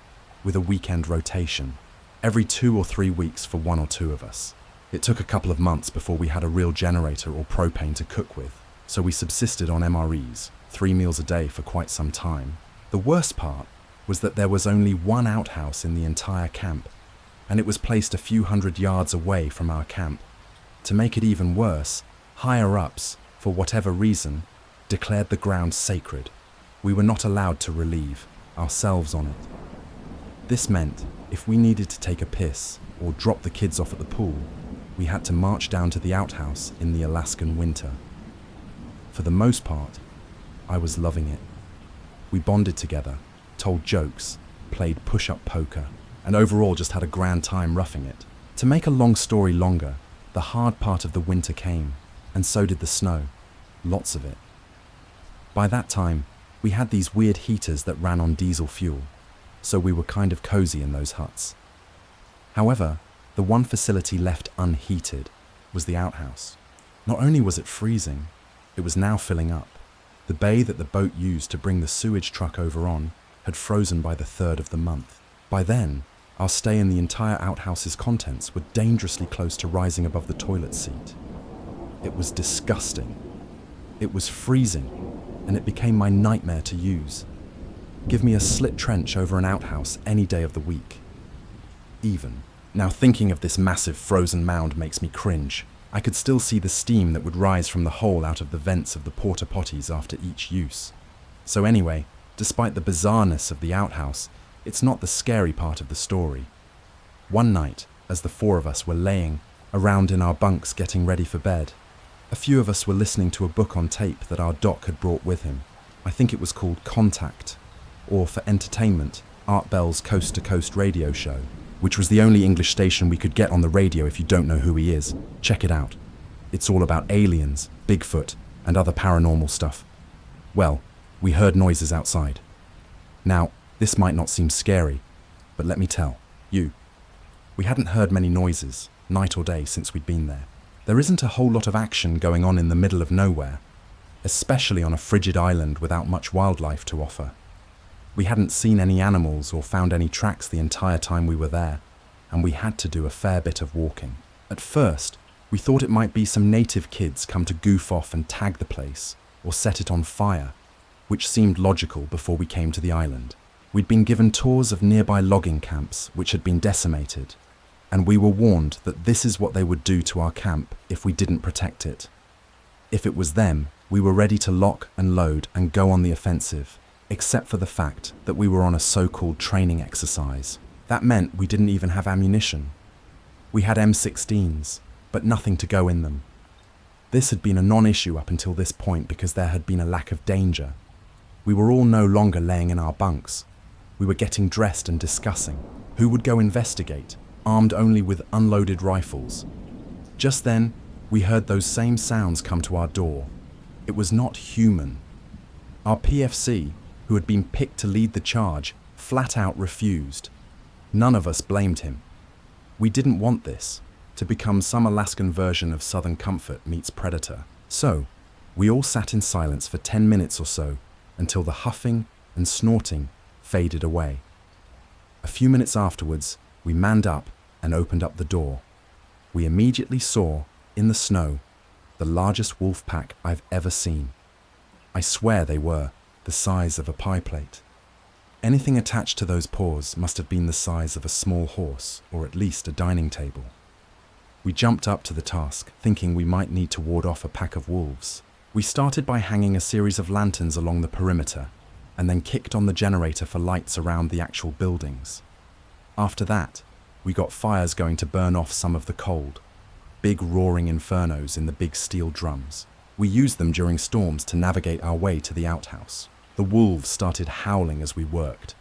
with a weekend rotation, every 2 or 3 weeks for 1 or 2 of us. It took a couple of months before we had a real generator or propane to cook with, so we subsisted on MREs, 3 meals a day for quite some time. The worst part was that there was only 1 outhouse in the entire camp, and it was placed a few hundred yards away from our camp. To make it even worse, higher-ups, for whatever reason, declared the ground sacred. We were not allowed to relieve ourselves on it. This meant if we needed to take a piss or drop the kids off at the pool, we had to march down to the outhouse in the Alaskan winter. For the most part, I was loving it. We bonded together, told jokes, played push-up poker, and overall just had a grand time roughing it. To make a long story longer, the hard part of the winter came, and so did the snow. Lots of it. By that time, we had these weird heaters that ran on diesel fuel, so we were kind of cozy in those huts. However, the one facility left unheated was the outhouse. Not only was it freezing, it was now filling up. The bay that the boat used to bring the sewage truck over on had frozen by the 3rd of the month. By then, our stay in the entire outhouse's contents were dangerously close to rising above the toilet seat. It was disgusting. It was freezing, and it became my nightmare to use. Give me a slit trench over an outhouse any day of the week. Even. Now thinking of this massive frozen mound makes me cringe. I could still see the steam that would rise from the hole out of the vents of the porta potties after each use. So anyway, despite the bizarreness of the outhouse, it's not the scary part of the story. One night, as the 4 of us were laying around in our bunks getting ready for bed, a few of us were listening to a book on tape that our doc had brought with him. I think it was called Contact, or for entertainment, Art Bell's Coast to Coast radio show, which was the only English station we could get on the radio if you don't know who he is. Check it out. It's all about aliens, Bigfoot, and other paranormal stuff. Well, we heard noises outside. Now, this might not seem scary, But let me tell you, we hadn't heard many noises, night or day, since we'd been there. There isn't a whole lot of action going on in the middle of nowhere, especially on a frigid island without much wildlife to offer. We hadn't seen any animals or found any tracks the entire time we were there, and we had to do a fair bit of walking. At first, we thought it might be some native kids come to goof off and tag the place, or set it on fire, which seemed logical before we came to the island. We'd been given tours of nearby logging camps which had been decimated, and we were warned that this is what they would do to our camp if we didn't protect it. If it was them, we were ready to lock and load and go on the offensive, except for the fact that we were on a so-called training exercise. That meant we didn't even have ammunition. We had M16s, but nothing to go in them. This had been a non-issue up until this point because there had been a lack of danger. We were all no longer laying in our bunks. We were getting dressed and discussing who would go investigate, armed only with unloaded rifles. Just then, we heard those same sounds come to our door. It was not human. Our PFC, who had been picked to lead the charge, flat out refused. None of us blamed him. We didn't want this to become some Alaskan version of Southern Comfort meets Predator. So, we all sat in silence for 10 minutes or so until the huffing and snorting faded away. A few minutes afterwards, we manned up and opened up the door. We immediately saw, in the snow, the largest wolf pack I've ever seen. I swear they were the size of a pie plate. Anything attached to those paws must have been the size of a small horse, or at least a dining table. We jumped up to the task, thinking we might need to ward off a pack of wolves. We started by hanging a series of lanterns along the perimeter, and then kicked on the generator for lights around the actual buildings. After that, we got fires going to burn off some of the cold, big roaring infernos in the big steel drums. We used them during storms to navigate our way to the outhouse. The wolves started howling as we worked.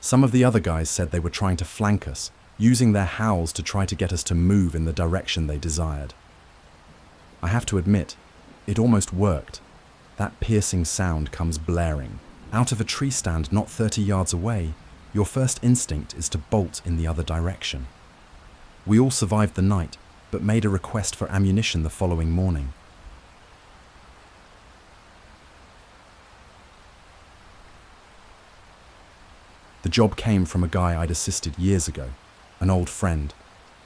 Some of the other guys said they were trying to flank us, using their howls to try to get us to move in the direction they desired. I have to admit, it almost worked. That piercing sound comes blaring. Out of a tree stand not 30 yards away, your first instinct is to bolt in the other direction. We all survived the night, but made a request for ammunition the following morning. The job came from a guy I'd assisted years ago, an old friend,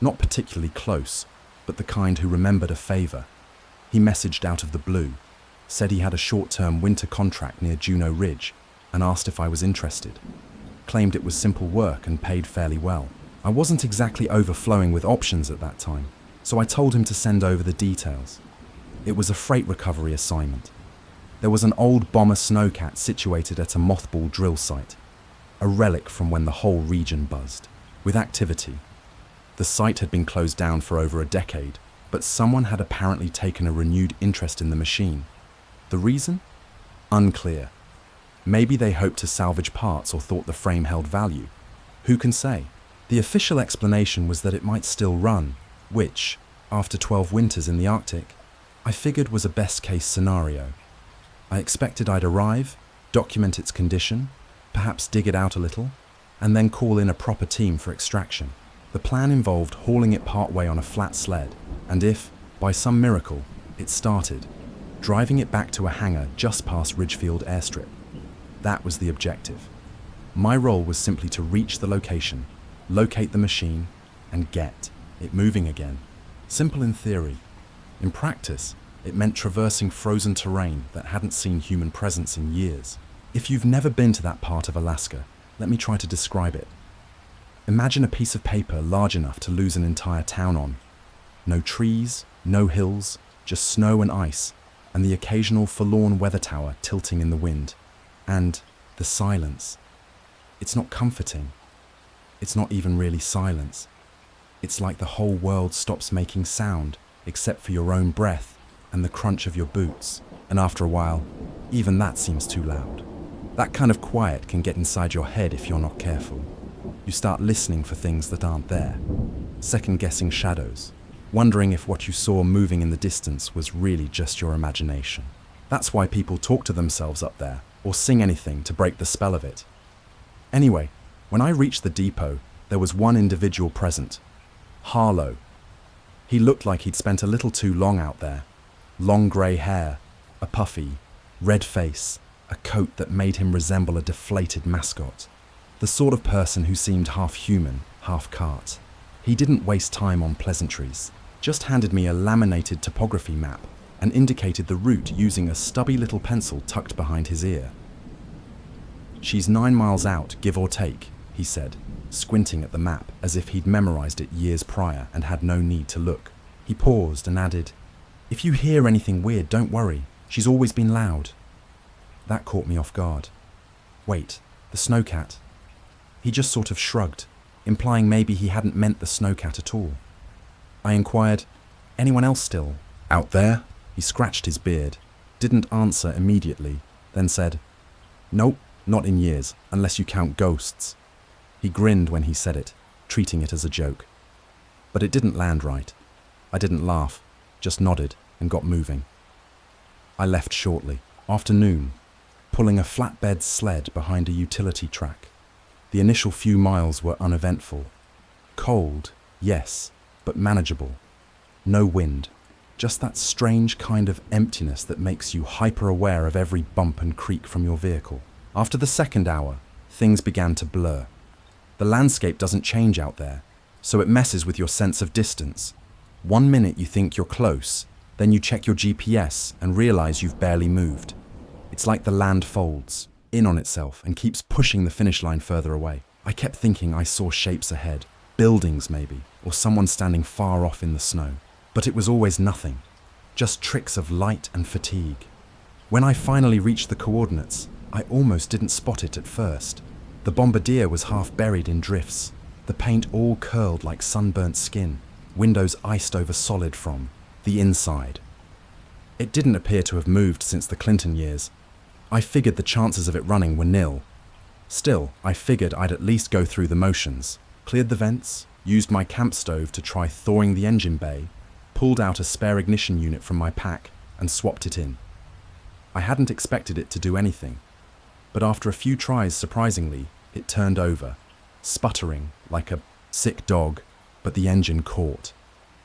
not particularly close, but the kind who remembered a favor. He messaged out of the blue, said he had a short-term winter contract near Juneau Ridge, and asked if I was interested. Claimed it was simple work and paid fairly well. I wasn't exactly overflowing with options at that time, so I told him to send over the details. It was a freight recovery assignment. There was an old bomber snowcat situated at a mothball drill site, a relic from when the whole region buzzed with activity. The site had been closed down for over a decade, but someone had apparently taken a renewed interest in the machine. The reason? Unclear. Maybe they hoped to salvage parts or thought the frame held value. Who can say? The official explanation was that it might still run, which, after 12 winters in the Arctic, I figured was a best-case scenario. I expected I'd arrive, document its condition, perhaps dig it out a little, and then call in a proper team for extraction. The plan involved hauling it partway on a flat sled, and if, by some miracle, it started, driving it back to a hangar just past Ridgefield Airstrip. That was the objective. My role was simply to reach the location, locate the machine, and get it moving again. Simple in theory. In practice, it meant traversing frozen terrain that hadn't seen human presence in years. If you've never been to that part of Alaska, let me try to describe it. Imagine a piece of paper large enough to lose an entire town on. No trees, no hills, just snow and ice, and the occasional forlorn weather tower tilting in the wind. And the silence. It's not comforting. It's not even really silence. It's like the whole world stops making sound, except for your own breath and the crunch of your boots. And after a while, even that seems too loud. That kind of quiet can get inside your head if you're not careful. You start listening for things that aren't there, second-guessing shadows, wondering if what you saw moving in the distance was really just your imagination. That's why people talk to themselves up there, or sing anything to break the spell of it. Anyway, When I reached the depot, there was one individual present. Harlow. He looked like he'd spent a little too long out there. Long grey hair, a puffy, red face, a coat that made him resemble a deflated mascot. The sort of person who seemed half human, half cart. He didn't waste time on pleasantries, just handed me a laminated topography map and indicated the route using a stubby little pencil tucked behind his ear. "She's 9 miles out, give or take," he said, squinting at the map as if he'd memorized it years prior and had no need to look. He paused and added, "If you hear anything weird, don't worry. She's always been loud." That caught me off guard. Wait, the snowcat? He just sort of shrugged, implying maybe he hadn't meant the snowcat at all. I inquired, "Anyone else still out there?" He scratched his beard, didn't answer immediately, then said, "Nope, not in years, unless you count ghosts." He grinned when he said it, treating it as a joke. But it didn't land right. I didn't laugh, just nodded and got moving. I left shortly, after noon, pulling a flatbed sled behind a utility track. The initial few miles were uneventful. Cold, yes, but manageable. No wind, just that strange kind of emptiness that makes you hyper-aware of every bump and creak from your vehicle. After the second hour, things began to blur. The landscape doesn't change out there, so it messes with your sense of distance. 1 minute you think you're close, then you check your GPS and realize you've barely moved. It's like the land folds in on itself and keeps pushing the finish line further away. I kept thinking I saw shapes ahead, buildings maybe, or someone standing far off in the snow. But it was always nothing, just tricks of light and fatigue. When I finally reached the coordinates, I almost didn't spot it at first. The bombardier was half buried in drifts, the paint all curled like sunburnt skin, windows iced over solid from the inside. It didn't appear to have moved since the Clinton years. I figured the chances of it running were nil. Still, I figured I'd at least go through the motions, cleared the vents, used my camp stove to try thawing the engine bay, pulled out a spare ignition unit from my pack and swapped it in. I hadn't expected it to do anything, but after a few tries, surprisingly, it turned over, sputtering like a sick dog, but the engine caught.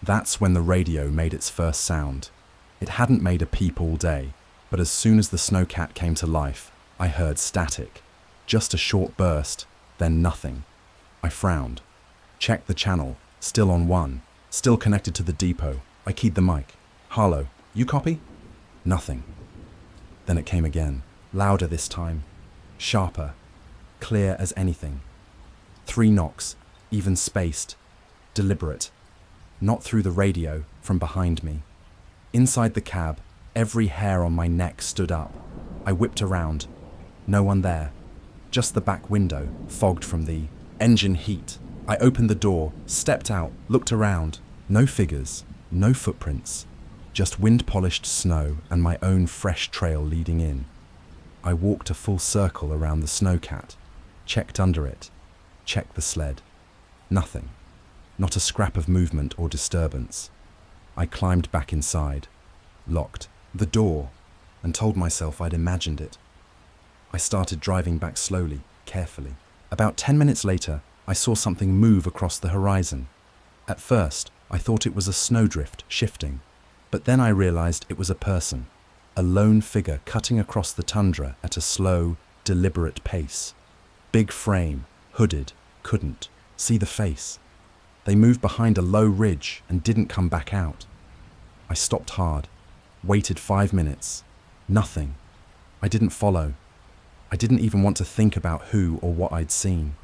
That's when the radio made its first sound. It hadn't made a peep all day, but as soon as the snowcat came to life, I heard static. Just a short burst, then nothing. I frowned, checked the channel, still on 1, still connected to the depot. I keyed the mic. "Harlow, you copy?" Nothing. Then it came again, louder this time, sharper, clear as anything. 3 knocks, even spaced, deliberate. Not through the radio, from behind me. Inside the cab, every hair on my neck stood up. I whipped around. No one there. Just the back window, fogged from the engine heat. I opened the door, stepped out, looked around. No figures, no footprints. Just wind-polished snow and my own fresh trail leading in. I walked a full circle around the snowcat, checked under it, checked the sled. Nothing. Not a scrap of movement or disturbance. I climbed back inside, locked the door, and told myself I'd imagined it. I started driving back slowly, carefully. About 10 minutes later, I saw something move across the horizon. At first, I thought it was a snowdrift shifting, but then I realized it was a person, a lone figure cutting across the tundra at a slow, deliberate pace. Big frame, hooded, couldn't see the face. They moved behind a low ridge and didn't come back out. I stopped hard, waited 5 minutes. Nothing. I didn't follow. I didn't even want to think about who or what I'd seen.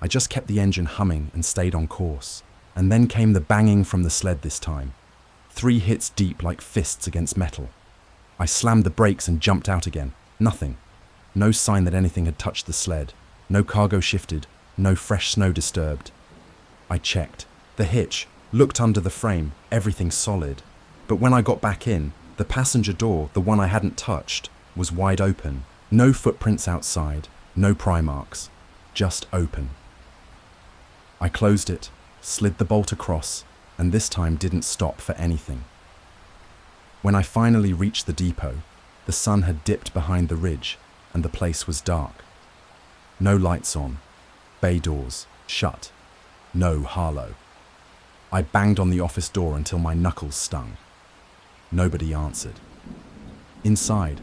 I just kept the engine humming and stayed on course. And then came the banging from the sled this time. 3 hits deep like fists against metal. I slammed the brakes and jumped out again. Nothing. No sign that anything had touched the sled. No cargo shifted. No fresh snow disturbed. I checked. The hitch. Looked under the frame. Everything solid. But when I got back in, the passenger door, the one I hadn't touched, was wide open. No footprints outside. No pry marks. Just open. I closed it, slid the bolt across, and this time didn't stop for anything. When I finally reached the depot, the sun had dipped behind the ridge, and the place was dark. No lights on, bay doors, shut. No Harlow. I banged on the office door until my knuckles stung. Nobody answered. Inside,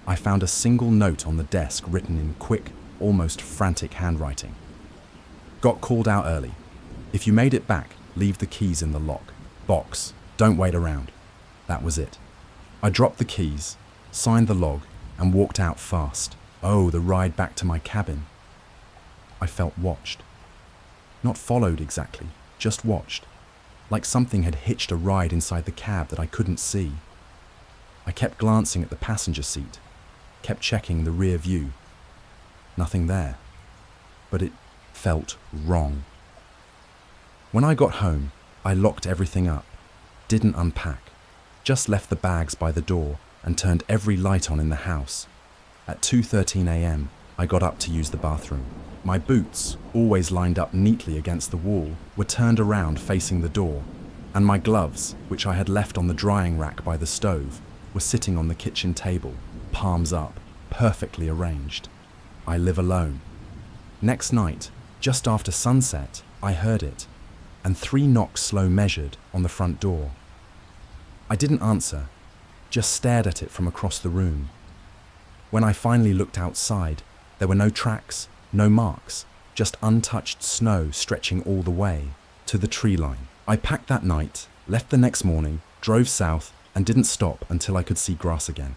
I found a single note on the desk written in quick, almost frantic handwriting. Got called out early. If you made it back, leave the keys in the lock. Box. Don't wait around. That was it. I dropped the keys, signed the log, and walked out fast. Oh, the ride back to my cabin. I felt watched. Not followed exactly, just watched. Like something had hitched a ride inside the cab that I couldn't see. I kept glancing at the passenger seat, kept checking the rear view. Nothing there. But it felt wrong. When I got home, I locked everything up, didn't unpack, just left the bags by the door and turned every light on in the house. At 2:13 a.m., I got up to use the bathroom. My boots, always lined up neatly against the wall, were turned around facing the door, and my gloves, which I had left on the drying rack by the stove, were sitting on the kitchen table, palms up, perfectly arranged. I live alone. Next night, just after sunset, I heard it, and 3 knocks slow measured on the front door. I didn't answer, just stared at it from across the room. When I finally looked outside, there were no tracks, no marks, just untouched snow stretching all the way to the tree line. I packed that night, left the next morning, drove south, and didn't stop until I could see grass again.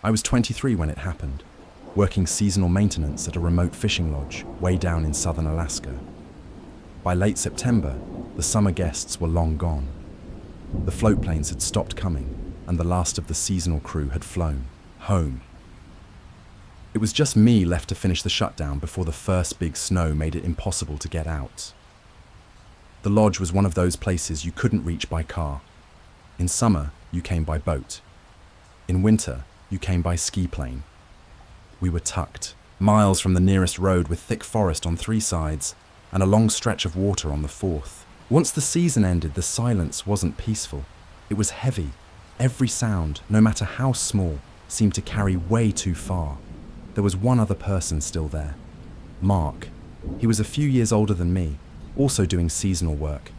I was 23 when it happened, working seasonal maintenance at a remote fishing lodge way down in southern Alaska. By late September, the summer guests were long gone. The float planes had stopped coming, and the last of the seasonal crew had flown home. It was just me left to finish the shutdown before the first big snow made it impossible to get out. The lodge was one of those places you couldn't reach by car. In summer, you came by boat. In winter, you came by ski plane. We were tucked, miles from the nearest road with thick forest on 3 sides and a long stretch of water on the 4th. Once the season ended, the silence wasn't peaceful. It was heavy. Every sound, no matter how small, seemed to carry way too far. There was one other person still there. Mark. He was a few years older than me, also doing seasonal work.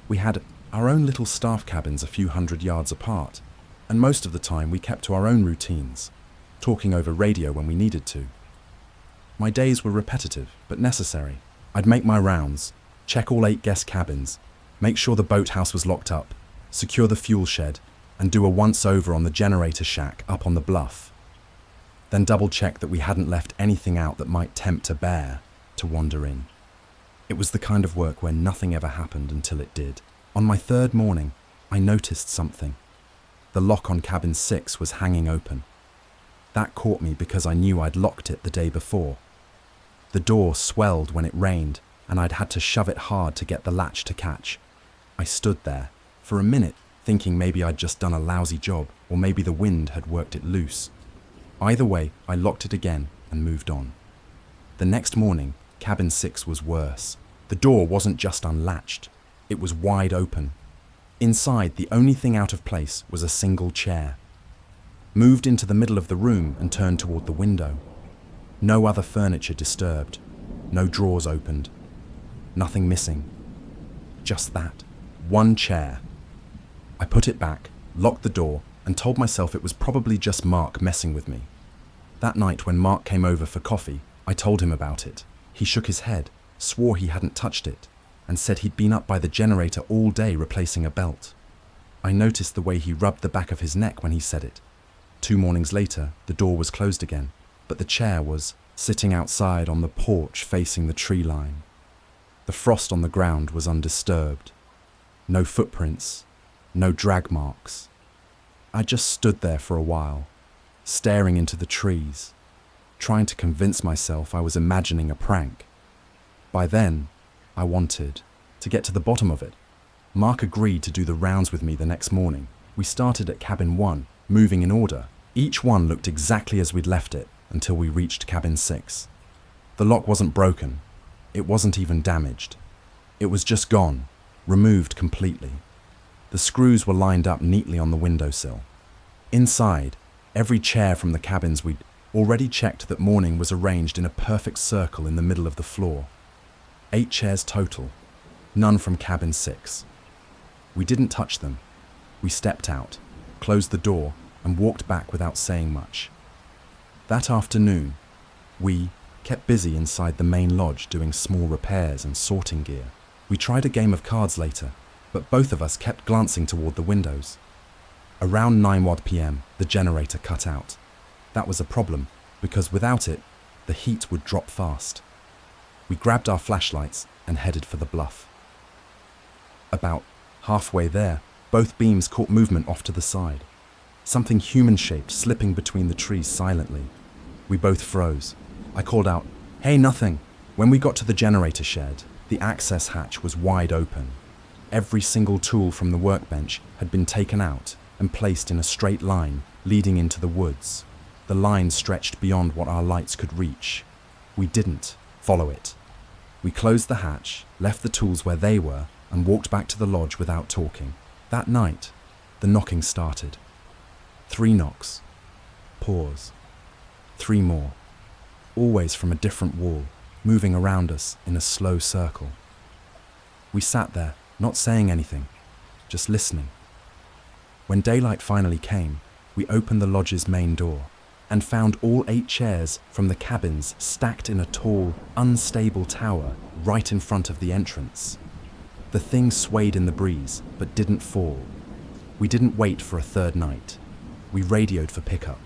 We had our own little staff cabins a few hundred yards apart, and most of the time we kept to our own routines, talking over radio when we needed to. My days were repetitive, but necessary. I'd make my rounds, check all 8 guest cabins, make sure the boathouse was locked up, secure the fuel shed, and do a once-over on the generator shack up on the bluff. Then double-check that we hadn't left anything out that might tempt a bear to wander in. It was the kind of work where nothing ever happened until it did. On my 3rd morning, I noticed something. The lock on cabin 6 was hanging open. That caught me because I knew I'd locked it the day before. The door swelled when it rained, and I'd had to shove it hard to get the latch to catch. I stood there, for a minute, thinking maybe I'd just done a lousy job, or maybe the wind had worked it loose. Either way, I locked it again and moved on. The next morning, cabin 6 was worse. The door wasn't just unlatched, it was wide open. Inside, the only thing out of place was a single chair. Moved into the middle of the room and turned toward the window. No other furniture disturbed, no drawers opened, nothing missing. Just that, one chair. I put it back, locked the door, and told myself it was probably just Mark messing with me. That night when Mark came over for coffee, I told him about it. He shook his head, swore he hadn't touched it, and said he'd been up by the generator all day replacing a belt. I noticed the way he rubbed the back of his neck when he said it. 2 mornings later, the door was closed again, but the chair was sitting outside on the porch facing the tree line. The frost on the ground was undisturbed. No footprints, no drag marks. I just stood there for a while, staring into the trees, trying to convince myself I was imagining a prank. By then, I wanted to get to the bottom of it. Mark agreed to do the rounds with me the next morning. We started at cabin 1, moving in order. Each one looked exactly as we'd left it until we reached cabin 6. The lock wasn't broken. It wasn't even damaged. It was just gone, removed completely. The screws were lined up neatly on the windowsill. Inside, Every chair from the cabins we'd already checked that morning was arranged in a perfect circle in the middle of the floor. 8 chairs total, none from cabin 6. We didn't touch them. We stepped out, closed the door, and walked back without saying much. That afternoon, we kept busy inside the main lodge doing small repairs and sorting gear. We tried a game of cards later, but both of us kept glancing toward the windows. Around 9 p.m, the generator cut out. That was a problem, because without it, the heat would drop fast. We grabbed our flashlights and headed for the bluff. About halfway there, both beams caught movement off to the side. Something human-shaped slipping between the trees silently. We both froze. I called out, "Hey, nothing!" When we got to the generator shed, the access hatch was wide open. Every single tool from the workbench had been taken out and placed in a straight line leading into the woods. The line stretched beyond what our lights could reach. We didn't follow it. We closed the hatch, left the tools where they were, and walked back to the lodge without talking. That night, the knocking started. 3 knocks. Pause. 3 more. Always from a different wall, moving around us in a slow circle. We sat there, not saying anything, just listening. When daylight finally came, we opened the lodge's main door and found all 8 chairs from the cabins stacked in a tall, unstable tower right in front of the entrance. The thing swayed in the breeze, but didn't fall. We didn't wait for a third night. We radioed for pickup.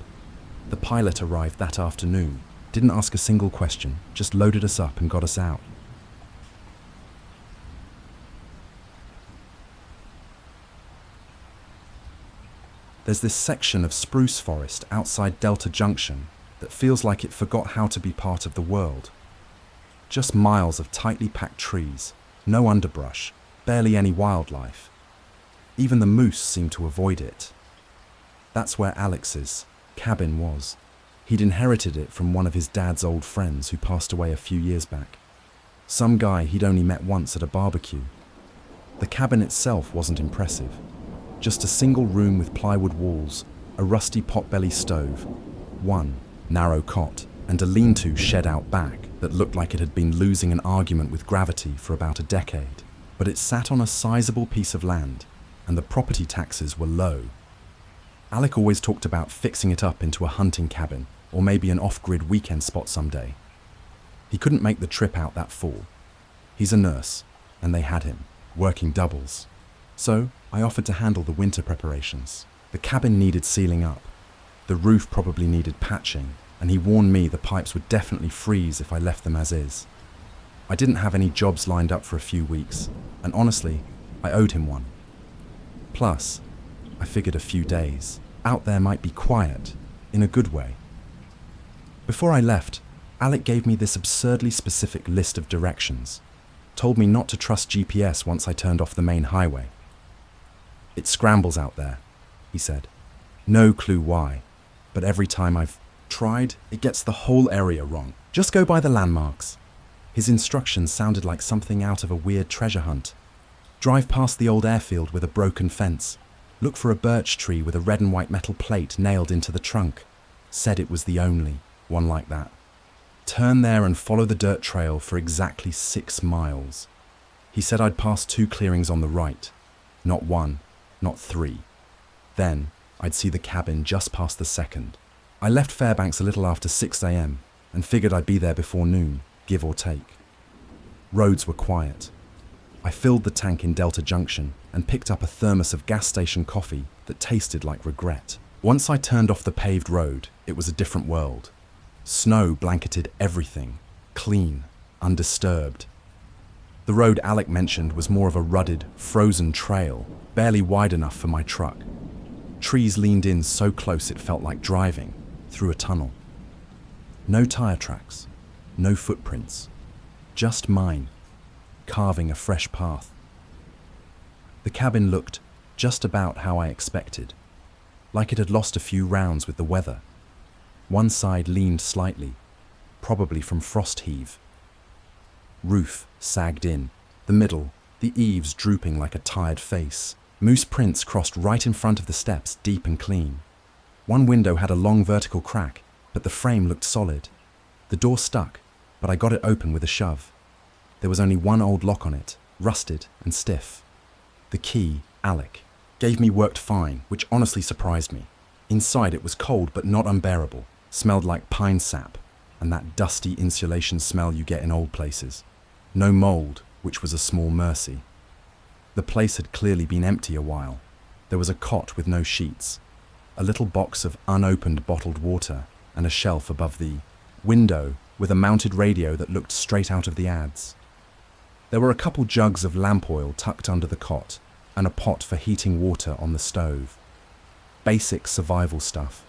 The pilot arrived that afternoon, didn't ask a single question, just loaded us up and got us out. There's this section of spruce forest outside Delta Junction that feels like it forgot how to be part of the world. Just miles of tightly packed trees, no underbrush, barely any wildlife. Even the moose seemed to avoid it. That's where Alex's cabin was. He'd inherited it from one of his dad's old friends who passed away a few years back. Some guy he'd only met once at a barbecue. The cabin itself wasn't impressive. Just a single room with plywood walls, a rusty potbelly stove, one narrow cot, and a lean-to shed out back that looked like it had been losing an argument with gravity for about a decade. But it sat on a sizable piece of land, and the property taxes were low. Alec always talked about fixing it up into a hunting cabin, or maybe an off-grid weekend spot someday. He couldn't make the trip out that fall. He's a nurse, and they had him, working doubles. So I offered to handle the winter preparations. The cabin needed sealing up. The roof probably needed patching, and he warned me the pipes would definitely freeze if I left them as is. I didn't have any jobs lined up for a few weeks, and honestly, I owed him one. Plus, I figured a few days out there might be quiet, in a good way. Before I left, Alec gave me this absurdly specific list of directions, told me not to trust GPS once I turned off the main highway. "It scrambles out there," he said. "No clue why, but every time I've tried, it gets the whole area wrong. Just go by the landmarks." His instructions sounded like something out of a weird treasure hunt. Drive past the old airfield with a broken fence. Look for a birch tree with a red and white metal plate nailed into the trunk. Said it was the only one like that. Turn there and follow the dirt trail for exactly 6 miles. He said I'd pass 2 clearings on the right. Not 1, not 3. Then I'd see the cabin just past the second. I left Fairbanks a little after 6 a.m. and figured I'd be there before noon, give or take. Roads were quiet. I filled the tank in Delta Junction and picked up a thermos of gas station coffee that tasted like regret. Once I turned off the paved road, it was a different world. Snow blanketed everything, clean, undisturbed. The road Alec mentioned was more of a rutted, frozen trail, barely wide enough for my truck. Trees leaned in so close it felt like driving through a tunnel. No tire tracks, no footprints, just mine, carving a fresh path. The cabin looked just about how I expected, like it had lost a few rounds with the weather. One side leaned slightly, probably from frost heave. Roof sagged in, the middle, the eaves drooping like a tired face. Moose prints crossed right in front of the steps, deep and clean. One window had a long vertical crack, but the frame looked solid. The door stuck, but I got it open with a shove. There was only one old lock on it, rusted and stiff. The key, Alec, gave me worked fine, which honestly surprised me. Inside it was cold but not unbearable, smelled like pine sap, and that dusty insulation smell you get in old places. No mold, which was a small mercy. The place had clearly been empty a while. There was a cot with no sheets, a little box of unopened bottled water, and a shelf above the window with a mounted radio that looked straight out of the ads. There were a couple jugs of lamp oil tucked under the cot, and a pot for heating water on the stove. Basic survival stuff.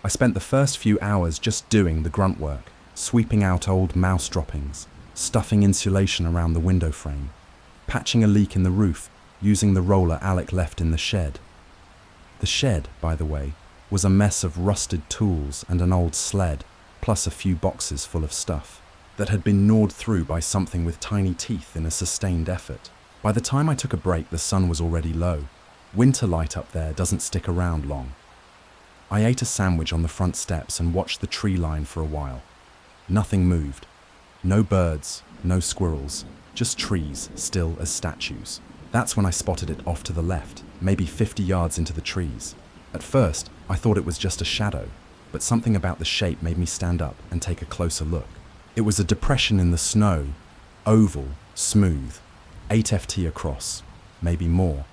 I spent the first few hours just doing the grunt work, sweeping out old mouse droppings, stuffing insulation around the window frame, patching a leak in the roof using the roller Alec left in the shed. The shed, by the way, was a mess of rusted tools and an old sled, plus a few boxes full of stuff that had been gnawed through by something with tiny teeth in a sustained effort. By the time I took a break, the sun was already low. Winter light up there doesn't stick around long. I ate a sandwich on the front steps and watched the tree line for a while. Nothing moved. No birds, no squirrels, just trees, still as statues. That's when I spotted it off to the left, maybe 50 yards into the trees. At first, I thought it was just a shadow, but something about the shape made me stand up and take a closer look. It was a depression in the snow, oval, smooth, 8 ft across, maybe more,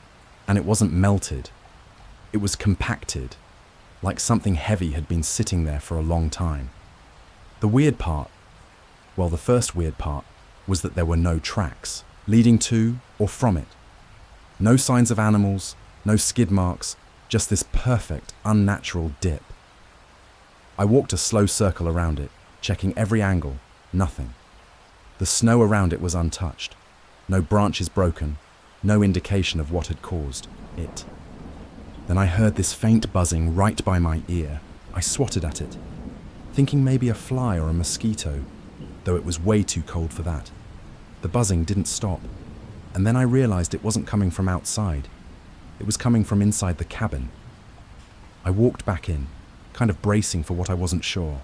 and it wasn't melted. It was compacted, like something heavy had been sitting there for a long time. The first weird part was that there were no tracks leading to or from it. No signs of animals, no skid marks, just this perfect, unnatural dip. I walked a slow circle around it, checking every angle, nothing. The snow around it was untouched. No branches broken, no indication of what had caused it. Then I heard this faint buzzing right by my ear. I swatted at it, thinking maybe a fly or a mosquito, though it was way too cold for that. The buzzing didn't stop, and then I realized it wasn't coming from outside. It was coming from inside the cabin. I walked back in, kind of bracing for what I wasn't sure.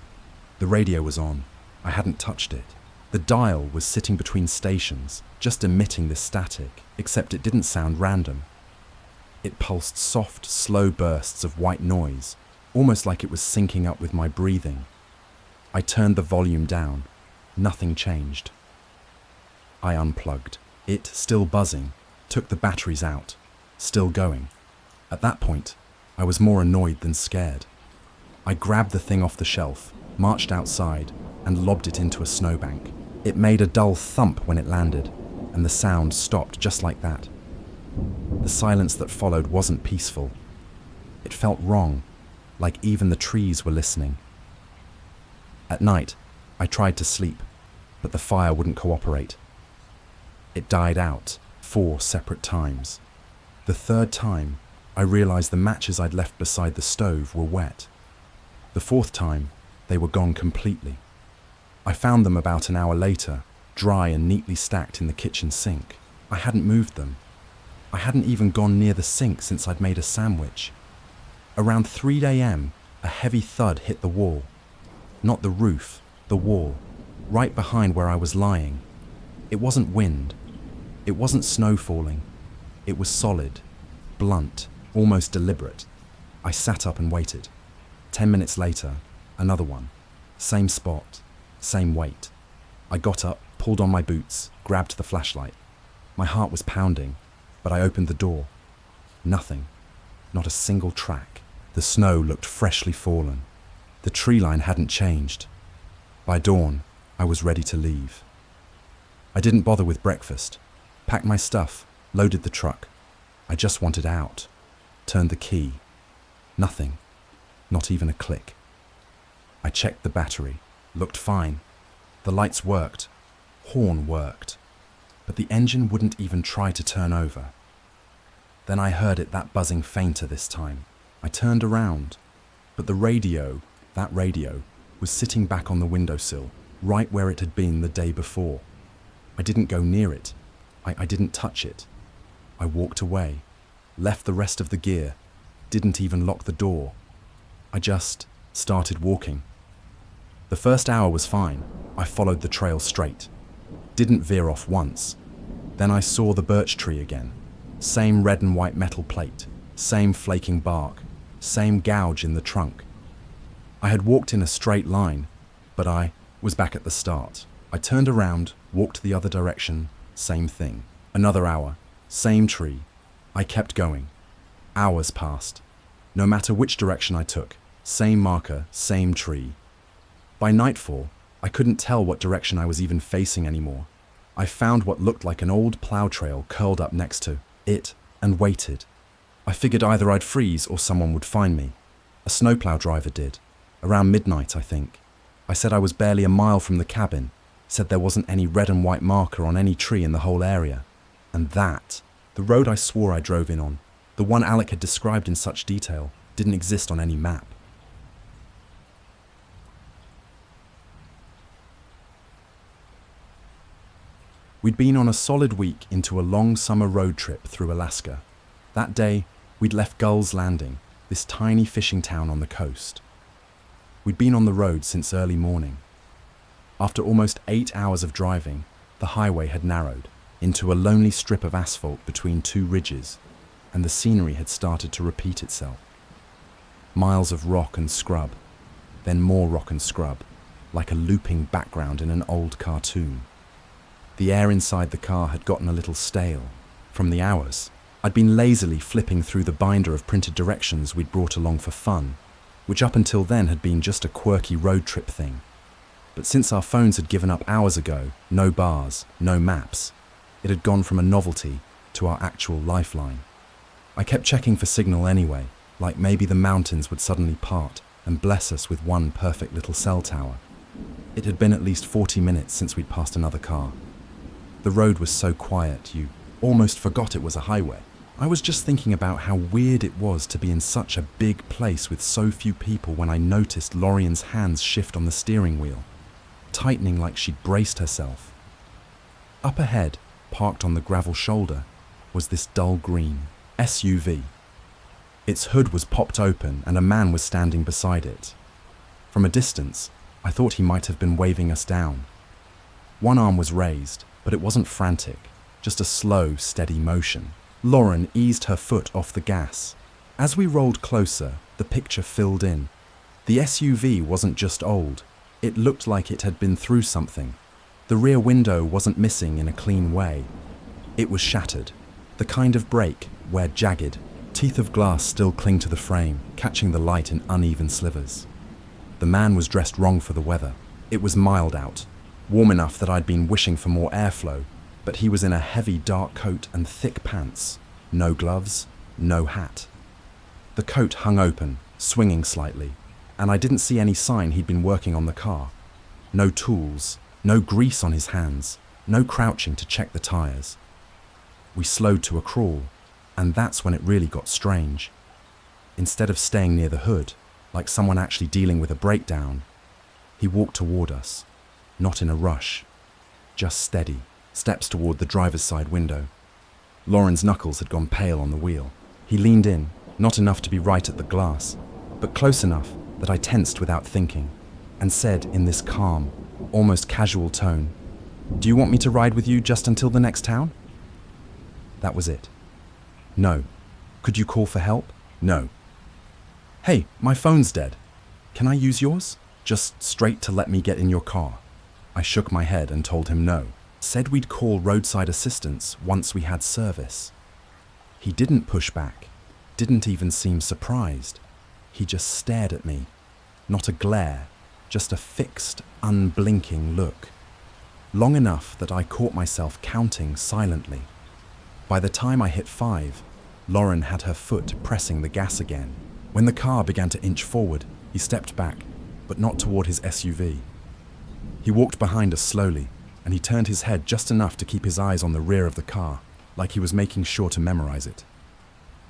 The radio was on. I hadn't touched it. The dial was sitting between stations, just emitting this static, except it didn't sound random. It pulsed soft, slow bursts of white noise, almost like it was syncing up with my breathing. I turned the volume down. Nothing changed. I unplugged. It, still buzzing, took the batteries out, still going. At that point, I was more annoyed than scared. I grabbed the thing off the shelf, marched outside, and lobbed it into a snowbank. It made a dull thump when it landed, and the sound stopped just like that. The silence that followed wasn't peaceful. It felt wrong, like even the trees were listening. At night, I tried to sleep, but the fire wouldn't cooperate. It died out 4 separate times. The third time, I realized the matches I'd left beside the stove were wet. The fourth time, they were gone completely. I found them about an hour later, dry and neatly stacked in the kitchen sink. I hadn't moved them. I hadn't even gone near the sink since I'd made a sandwich. Around 3 a.m., a heavy thud hit the wall. Not the roof, the wall, right behind where I was lying. It wasn't wind. It wasn't snow falling. It was solid, blunt, almost deliberate. I sat up and waited. 10 minutes later, another one. Same spot, same weight. I got up, pulled on my boots, grabbed the flashlight. My heart was pounding, but I opened the door. Nothing. Not a single track. The snow looked freshly fallen. The tree line hadn't changed. By dawn, I was ready to leave. I didn't bother with breakfast. Packed my stuff, loaded the truck. I just wanted out. Turned the key. Nothing. Not even a click. I checked the battery. Looked fine. The lights worked. Horn worked. But the engine wouldn't even try to turn over. Then I heard it that buzzing fainter this time. I turned around. But that radio, was sitting back on the windowsill, right where it had been the day before. I didn't go near it. I didn't touch it. I walked away, left the rest of the gear, didn't even lock the door. I just started walking. The first hour was fine. I followed the trail straight. Didn't veer off once. Then I saw the birch tree again. Same red and white metal plate. Same flaking bark. Same gouge in the trunk. I had walked in a straight line, but I was back at the start. I turned around, walked the other direction, same thing. Another hour, same tree. I kept going. Hours passed. No matter which direction I took, same marker, same tree. By nightfall, I couldn't tell what direction I was even facing anymore. I found what looked like an old plow trail curled up next to it and waited. I figured either I'd freeze or someone would find me. A snowplow driver did. Around midnight, I think. I said I was barely a mile from the cabin, said there wasn't any red and white marker on any tree in the whole area. And that, the road I swore I drove in on, the one Alec had described in such detail, didn't exist on any map. We'd been on a solid week into a long summer road trip through Alaska. That day, we'd left Gull's Landing, this tiny fishing town on the coast. We'd been on the road since early morning. After almost 8 hours of driving, the highway had narrowed into a lonely strip of asphalt between two ridges, and the scenery had started to repeat itself. Miles of rock and scrub, then more rock and scrub, like a looping background in an old cartoon. The air inside the car had gotten a little stale from the hours. I'd been lazily flipping through the binder of printed directions we'd brought along for fun, which up until then had been just a quirky road trip thing. But since our phones had given up hours ago, no bars, no maps, it had gone from a novelty to our actual lifeline. I kept checking for signal anyway, like maybe the mountains would suddenly part and bless us with one perfect little cell tower. It had been at least 40 minutes since we'd passed another car. The road was so quiet, you almost forgot it was a highway. I was just thinking about how weird it was to be in such a big place with so few people when I noticed Lorian's hands shift on the steering wheel, tightening like she'd braced herself. Up ahead, parked on the gravel shoulder, was this dull green SUV. Its hood was popped open and a man was standing beside it. From a distance, I thought he might have been waving us down. One arm was raised, but it wasn't frantic, just a slow, steady motion. Lauren eased her foot off the gas. As we rolled closer, the picture filled in. The SUV wasn't just old, it looked like it had been through something. The rear window wasn't missing in a clean way. It was shattered, the kind of break where jagged, teeth of glass still cling to the frame, catching the light in uneven slivers. The man was dressed wrong for the weather. It was mild out, warm enough that I'd been wishing for more airflow, but he was in a heavy dark coat and thick pants, no gloves, no hat. The coat hung open, swinging slightly, and I didn't see any sign he'd been working on the car. No tools, no grease on his hands, no crouching to check the tires. We slowed to a crawl, and that's when it really got strange. Instead of staying near the hood, like someone actually dealing with a breakdown, he walked toward us, not in a rush, just steady, steps toward the driver's side window. Lauren's knuckles had gone pale on the wheel. He leaned in, not enough to be right at the glass, but close enough that I tensed without thinking, and said in this calm, almost casual tone, "Do you want me to ride with you just until the next town?" That was it. No. Could you call for help? No. Hey, my phone's dead. Can I use yours? Just straight to let me get in your car. I shook my head and told him no. Said we'd call roadside assistance once we had service. He didn't push back, didn't even seem surprised. He just stared at me. Not a glare, just a fixed, unblinking look. Long enough that I caught myself counting silently. By the time I hit 5, Lauren had her foot pressing the gas again. When the car began to inch forward, he stepped back, but not toward his SUV. He walked behind us slowly, and he turned his head just enough to keep his eyes on the rear of the car, like he was making sure to memorize it.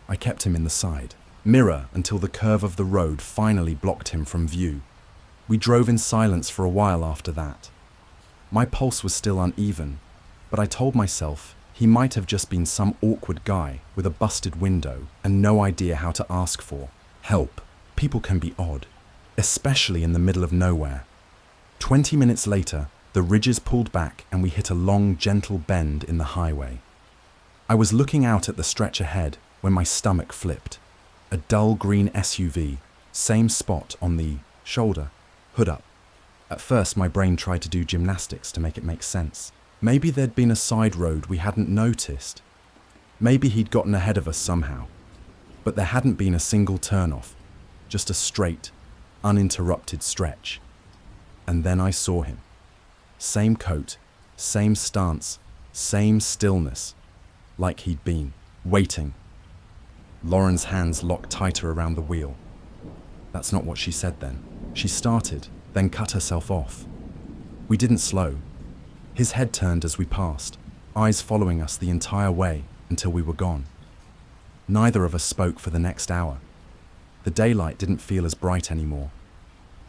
I kept him in the side mirror until the curve of the road finally blocked him from view. We drove in silence for a while after that. My pulse was still uneven, but I told myself he might have just been some awkward guy with a busted window and no idea how to ask for help. People can be odd, especially in the middle of nowhere. 20 minutes later, the ridges pulled back and we hit a long, gentle bend in the highway. I was looking out at the stretch ahead when my stomach flipped. A dull green SUV, same spot on the shoulder, hood up. At first, my brain tried to do gymnastics to make it make sense. Maybe there'd been a side road we hadn't noticed. Maybe he'd gotten ahead of us somehow. But there hadn't been a single turn-off, just a straight, uninterrupted stretch. And then I saw him. Same coat, same stance, same stillness, like he'd been, waiting. Lauren's hands locked tighter around the wheel. That's not what she said then. She started, then cut herself off. We didn't slow. His head turned as we passed, eyes following us the entire way until we were gone. Neither of us spoke for the next hour. The daylight didn't feel as bright anymore.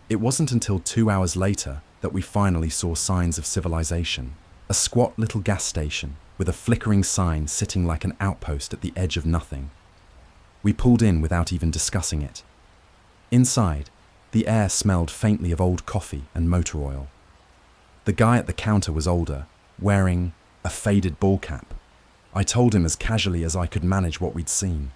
It wasn't until 2 hours later that we finally saw signs of civilization. A squat little gas station with a flickering sign sitting like an outpost at the edge of nothing. We pulled in without even discussing it. Inside, the air smelled faintly of old coffee and motor oil. The guy at the counter was older, wearing a faded ball cap. I told him as casually as I could manage what we'd seen.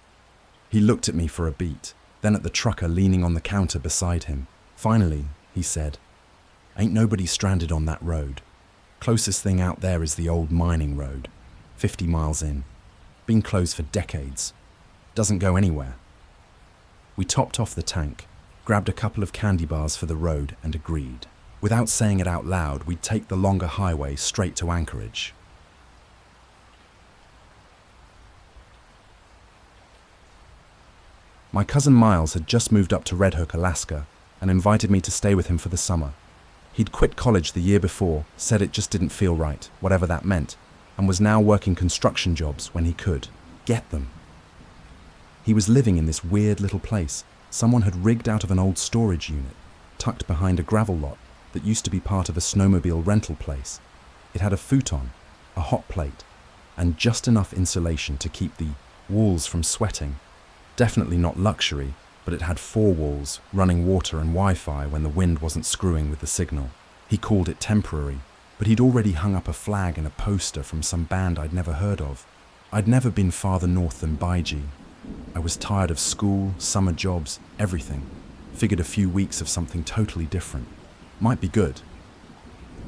He looked at me for a beat, then at the trucker leaning on the counter beside him. Finally, he said, "Ain't nobody stranded on that road. Closest thing out there is the old mining road, 50 miles in. Been closed for decades. Doesn't go anywhere." We topped off the tank, grabbed a couple of candy bars for the road and agreed. Without saying it out loud, we'd take the longer highway straight to Anchorage. My cousin Miles had just moved up to Red Hook, Alaska, and invited me to stay with him for the summer. He'd quit college the year before, said it just didn't feel right, whatever that meant, and was now working construction jobs when he could get them. He was living in this weird little place someone had rigged out of an old storage unit, tucked behind a gravel lot that used to be part of a snowmobile rental place. It had a futon, a hot plate, and just enough insulation to keep the walls from sweating. Definitely not luxury, but it had 4 walls, running water and Wi-Fi when the wind wasn't screwing with the signal. He called it temporary, but he'd already hung up a flag and a poster from some band I'd never heard of. I'd never been farther north than Baiji. I was tired of school, summer jobs, everything. Figured a few weeks of something totally different might be good.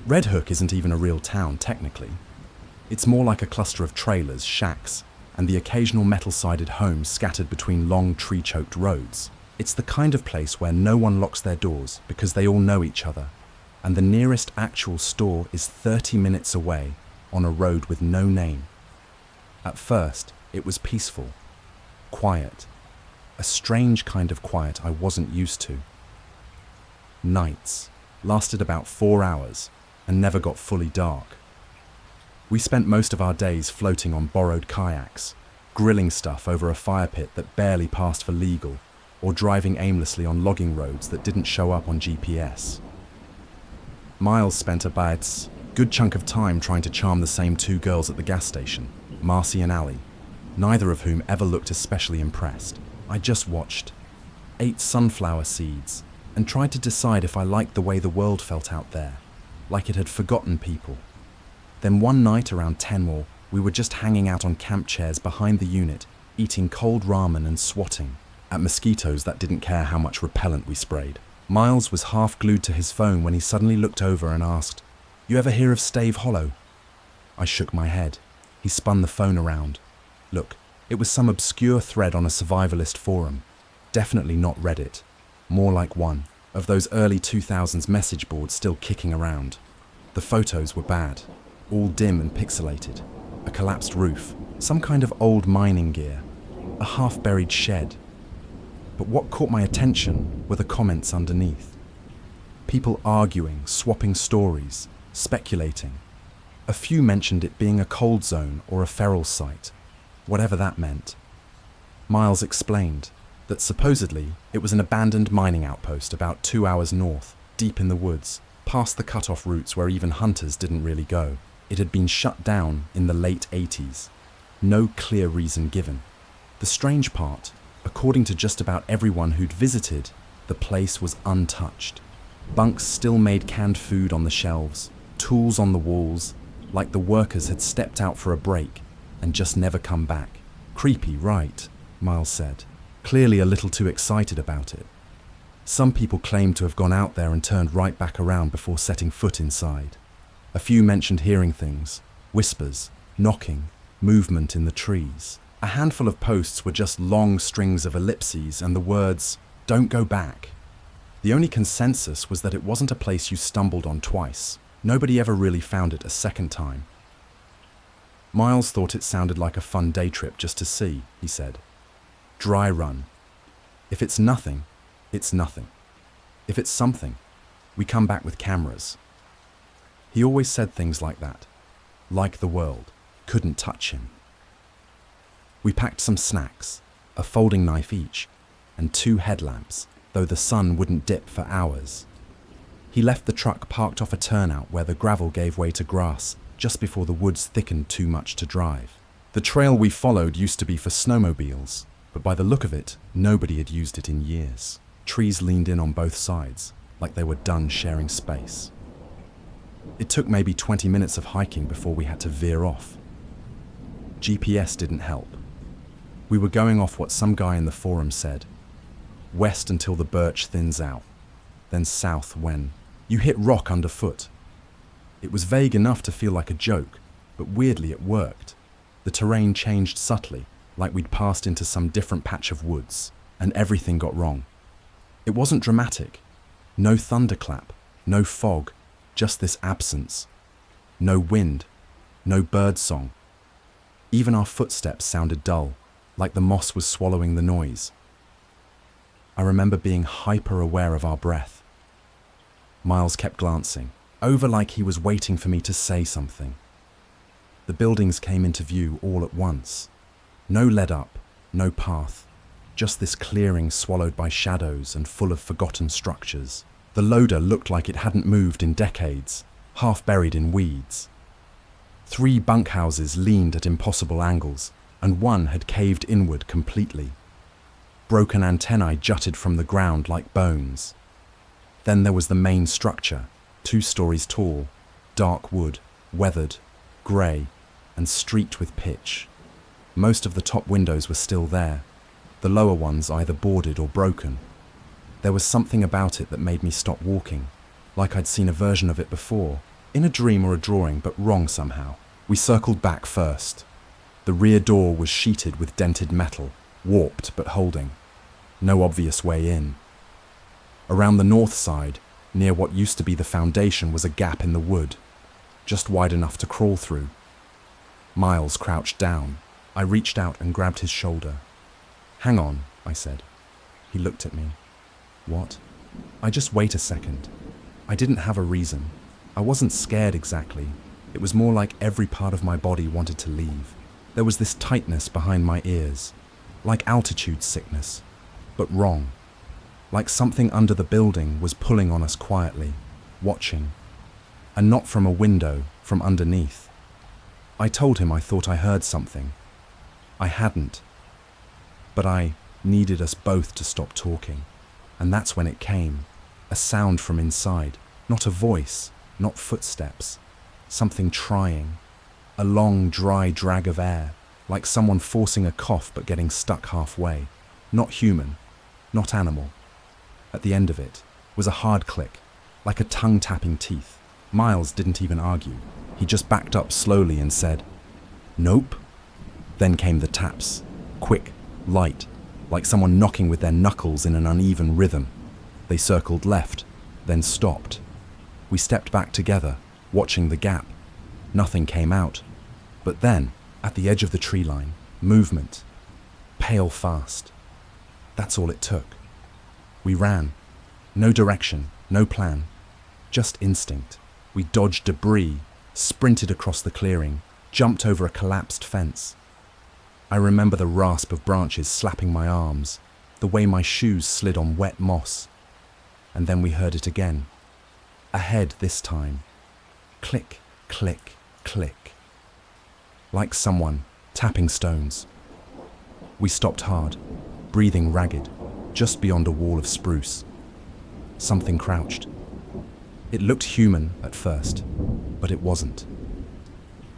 Red Hook isn't even a real town, technically. It's more like a cluster of trailers, shacks, and the occasional metal-sided homes scattered between long tree-choked roads. It's the kind of place where no one locks their doors because they all know each other, and the nearest actual store is 30 minutes away on a road with no name. At first, it was peaceful, quiet, a strange kind of quiet I wasn't used to. Nights lasted about 4 hours and never got fully dark. We spent most of our days floating on borrowed kayaks, grilling stuff over a fire pit that barely passed for legal, or driving aimlessly on logging roads that didn't show up on GPS. Miles spent a good chunk of time trying to charm the same 2 girls at the gas station, Marcy and Allie, neither of whom ever looked especially impressed. I just watched, ate sunflower seeds, and tried to decide if I liked the way the world felt out there, like it had forgotten people. Then one night around 10 we were just hanging out on camp chairs behind the unit, eating cold ramen and swatting at mosquitoes that didn't care how much repellent we sprayed. Miles was half glued to his phone when he suddenly looked over and asked, "You ever hear of Stave Hollow?" I shook my head. He spun the phone around. Look, it was some obscure thread on a survivalist forum. Definitely not Reddit. More like one of those early 2000s message boards still kicking around. The photos were bad, all dim and pixelated. A collapsed roof, some kind of old mining gear, a half-buried shed. But what caught my attention were the comments underneath. People arguing, swapping stories, speculating. A few mentioned it being a cold zone or a feral site, whatever that meant. Miles explained that supposedly it was an abandoned mining outpost about 2 hours north, deep in the woods, past the cut-off routes where even hunters didn't really go. It had been shut down in the late 80s. No clear reason given. The strange part According to just about everyone who'd visited, the place was untouched. Bunks still made canned food on the shelves, tools on the walls, like the workers had stepped out for a break and just never come back. Creepy, right? Miles said, clearly a little too excited about it. Some people claimed to have gone out there and turned right back around before setting foot inside. A few mentioned hearing things, whispers, knocking, movement in the trees. A handful of posts were just long strings of ellipses and the words, "Don't go back." The only consensus was that it wasn't a place you stumbled on twice. Nobody ever really found it a second time. Miles thought it sounded like a fun day trip just to see, he said. Dry run. If it's nothing, it's nothing. If it's something, we come back with cameras. He always said things like that. Like the world couldn't touch him. We packed some snacks, a folding knife each, and 2 headlamps, though the sun wouldn't dip for hours. He left the truck parked off a turnout where the gravel gave way to grass just before the woods thickened too much to drive. The trail we followed used to be for snowmobiles, but by the look of it, nobody had used it in years. Trees leaned in on both sides, like they were done sharing space. It took maybe 20 minutes of hiking before we had to veer off. GPS didn't help. We were going off what some guy in the forum said. West until the birch thins out, then south when you hit rock underfoot. It was vague enough to feel like a joke, but weirdly it worked. The terrain changed subtly, like we'd passed into some different patch of woods, and everything got wrong. It wasn't dramatic. No thunderclap, no fog, just this absence. No wind, no bird song. Even our footsteps sounded dull, like the moss was swallowing the noise. I remember being hyper-aware of our breath. Miles kept glancing, over like he was waiting for me to say something. The buildings came into view all at once. No lead up, no path, just this clearing swallowed by shadows and full of forgotten structures. The loader looked like it hadn't moved in decades, half buried in weeds. 3 bunkhouses leaned at impossible angles, and one had caved inward completely. Broken antennae jutted from the ground like bones. Then there was the main structure, 2 stories tall, dark wood, weathered, grey, and streaked with pitch. Most of the top windows were still there, the lower ones either boarded or broken. There was something about it that made me stop walking, like I'd seen a version of it before, in a dream or a drawing, but wrong somehow. We circled back first. The rear door was sheeted with dented metal, warped but holding. No obvious way in. Around the north side, near what used to be the foundation, was a gap in the wood, just wide enough to crawl through. Miles crouched down. I reached out and grabbed his shoulder. "Hang on," I said. He looked at me. "What?" "I just wait a second." I didn't have a reason. I wasn't scared exactly. It was more like every part of my body wanted to leave. There was this tightness behind my ears, like altitude sickness, but wrong. Like something under the building was pulling on us quietly, watching. And not from a window, from underneath. I told him I thought I heard something. I hadn't. But I needed us both to stop talking. And that's when it came. A sound from inside. Not a voice, not footsteps. Something trying. A long, dry drag of air, like someone forcing a cough but getting stuck halfway. Not human, not animal. At the end of it was a hard click, like a tongue tapping teeth. Miles didn't even argue. He just backed up slowly and said, "Nope." Then came the taps, quick, light, like someone knocking with their knuckles in an uneven rhythm. They circled left, then stopped. We stepped back together, watching the gap. Nothing came out. But then, at the edge of the tree line, movement. Pale fast. That's all it took. We ran. No direction, no plan. Just instinct. We dodged debris, sprinted across the clearing, jumped over a collapsed fence. I remember the rasp of branches slapping my arms, the way my shoes slid on wet moss. And then we heard it again. Ahead this time. Click, click, click. Like someone tapping stones. We stopped hard, breathing ragged, just beyond a wall of spruce. Something crouched. It looked human at first, but it wasn't.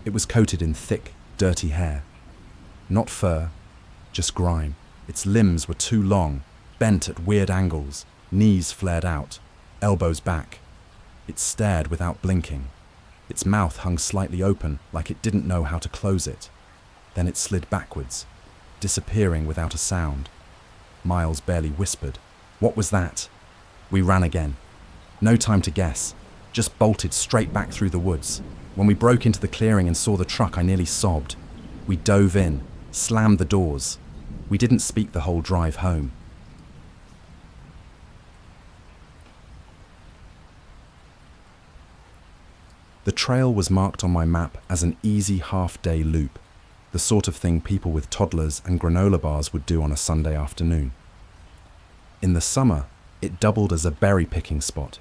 It was coated in thick, dirty hair. Not fur, just grime. Its limbs were too long, bent at weird angles, knees flared out, elbows back. It stared without blinking. Its mouth hung slightly open, like it didn't know how to close it. Then it slid backwards, disappearing without a sound. Miles barely whispered, "What was that?" We ran again. No time to guess, just bolted straight back through the woods. When we broke into the clearing and saw the truck, I nearly sobbed. We dove in, slammed the doors. We didn't speak the whole drive home. The trail was marked on my map as an easy half-day loop, the sort of thing people with toddlers and granola bars would do on a Sunday afternoon. In the summer, it doubled as a berry-picking spot,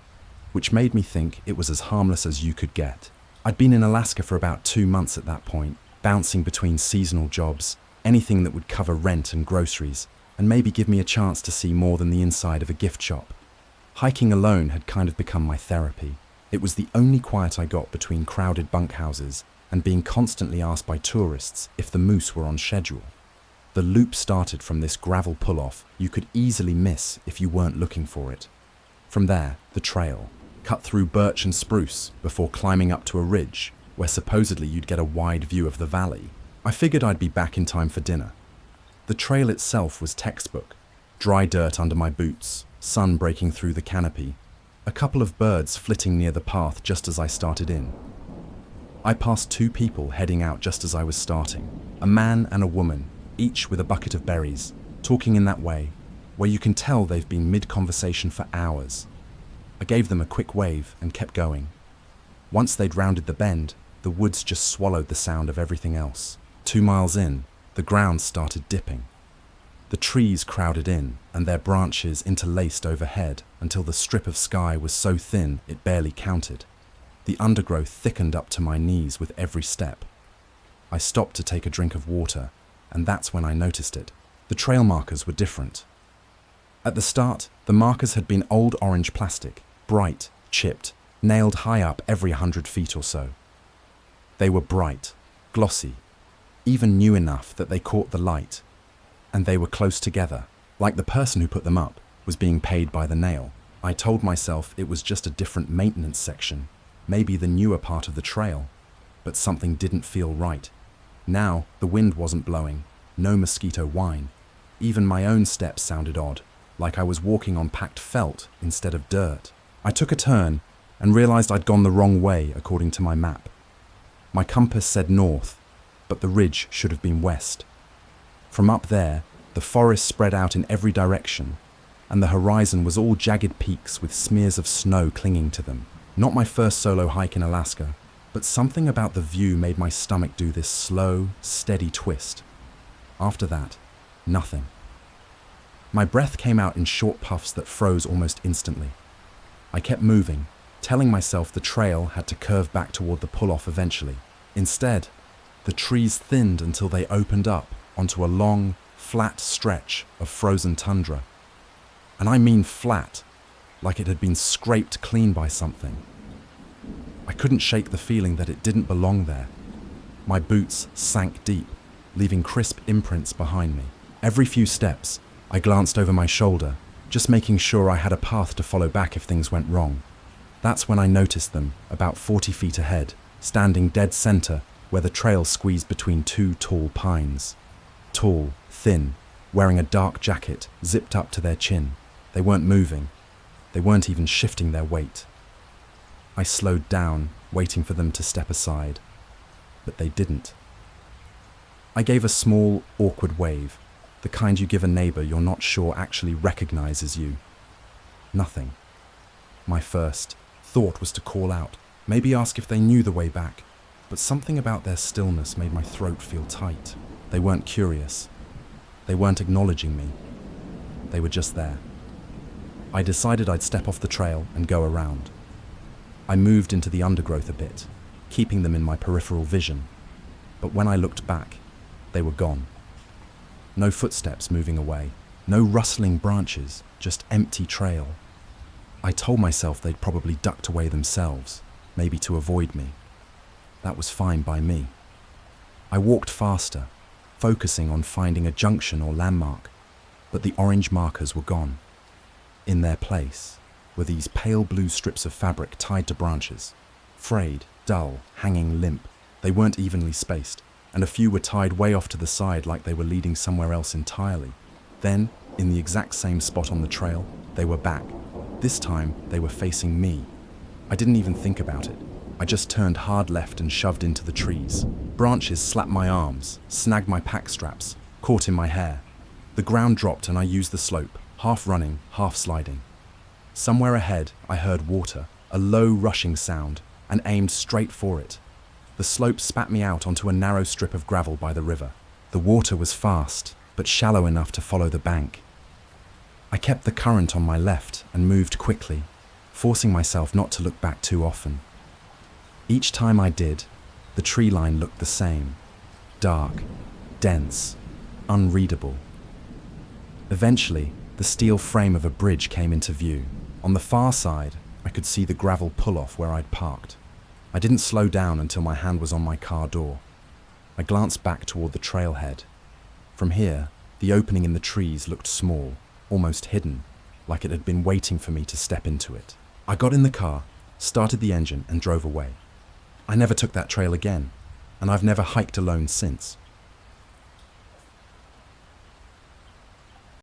which made me think it was as harmless as you could get. I'd been in Alaska for about 2 months at that point, bouncing between seasonal jobs, anything that would cover rent and groceries, and maybe give me a chance to see more than the inside of a gift shop. Hiking alone had kind of become my therapy. It was the only quiet I got between crowded bunkhouses and being constantly asked by tourists if the moose were on schedule. The loop started from this gravel pull-off you could easily miss if you weren't looking for it. From there, the trail, cut through birch and spruce before climbing up to a ridge where supposedly you'd get a wide view of the valley. I figured I'd be back in time for dinner. The trail itself was textbook. Dry dirt under my boots, sun breaking through the canopy, a couple of birds flitting near the path just as I started in. I passed 2 people heading out just as I was starting, a man and a woman, each with a bucket of berries, talking in that way, where you can tell they've been mid-conversation for hours. I gave them a quick wave and kept going. Once they'd rounded the bend, the woods just swallowed the sound of everything else. 2 miles in, the ground started dipping. The trees crowded in, and their branches interlaced overhead until the strip of sky was so thin it barely counted. The undergrowth thickened up to my knees with every step. I stopped to take a drink of water, and that's when I noticed it. The trail markers were different. At the start, the markers had been old orange plastic, bright, chipped, nailed high up every 100 feet or so. They were bright, glossy, even new enough that they caught the light. And they were close together, like the person who put them up was being paid by the nail. I told myself it was just a different maintenance section, maybe the newer part of the trail, but something didn't feel right. Now, the wind wasn't blowing, no mosquito whine. Even my own steps sounded odd, like I was walking on packed felt instead of dirt. I took a turn and realized I'd gone the wrong way according to my map. My compass said north, but the ridge should have been west. From up there, the forest spread out in every direction, and the horizon was all jagged peaks with smears of snow clinging to them. Not my first solo hike in Alaska, but something about the view made my stomach do this slow, steady twist. After that, nothing. My breath came out in short puffs that froze almost instantly. I kept moving, telling myself the trail had to curve back toward the pull-off eventually. Instead, the trees thinned until they opened up onto a long, flat stretch of frozen tundra. And I mean flat, like it had been scraped clean by something. I couldn't shake the feeling that it didn't belong there. My boots sank deep, leaving crisp imprints behind me. Every few steps, I glanced over my shoulder, just making sure I had a path to follow back if things went wrong. That's when I noticed them, about 40 feet ahead, standing dead center where the trail squeezed between 2 tall pines. Tall, thin, wearing a dark jacket zipped up to their chin. They weren't moving. They weren't even shifting their weight. I slowed down, waiting for them to step aside, but they didn't. I gave a small, awkward wave, the kind you give a neighbor you're not sure actually recognizes you. Nothing. My first thought was to call out, maybe ask if they knew the way back, but something about their stillness made my throat feel tight. They weren't curious. They weren't acknowledging me. They were just there. I decided I'd step off the trail and go around. I moved into the undergrowth a bit, keeping them in my peripheral vision. But when I looked back, they were gone. No footsteps moving away, No rustling branches, just empty trail. I told myself they'd probably ducked away themselves, maybe to avoid me. That was fine by me. I walked faster, focusing on finding a junction or landmark, but the orange markers were gone. In their place were these pale blue strips of fabric tied to branches, frayed, dull, hanging limp. They weren't evenly spaced, and a few were tied way off to the side like they were leading somewhere else entirely. Then, in the exact same spot on the trail, they were back. This time, they were facing me. I didn't even think about it. I just turned hard left and shoved into the trees. Branches slapped my arms, snagged my pack straps, caught in my hair. The ground dropped and I used the slope, half running, half sliding. Somewhere ahead, I heard water, a low rushing sound, and aimed straight for it. The slope spat me out onto a narrow strip of gravel by the river. The water was fast, but shallow enough to follow the bank. I kept the current on my left and moved quickly, forcing myself not to look back too often. Each time I did, the tree line looked the same. Dark, dense, unreadable. Eventually, the steel frame of a bridge came into view. On the far side, I could see the gravel pull-off where I'd parked. I didn't slow down until my hand was on my car door. I glanced back toward the trailhead. From here, the opening in the trees looked small, almost hidden, like it had been waiting for me to step into it. I got in the car, started the engine, and drove away. I never took that trail again, and I've never hiked alone since.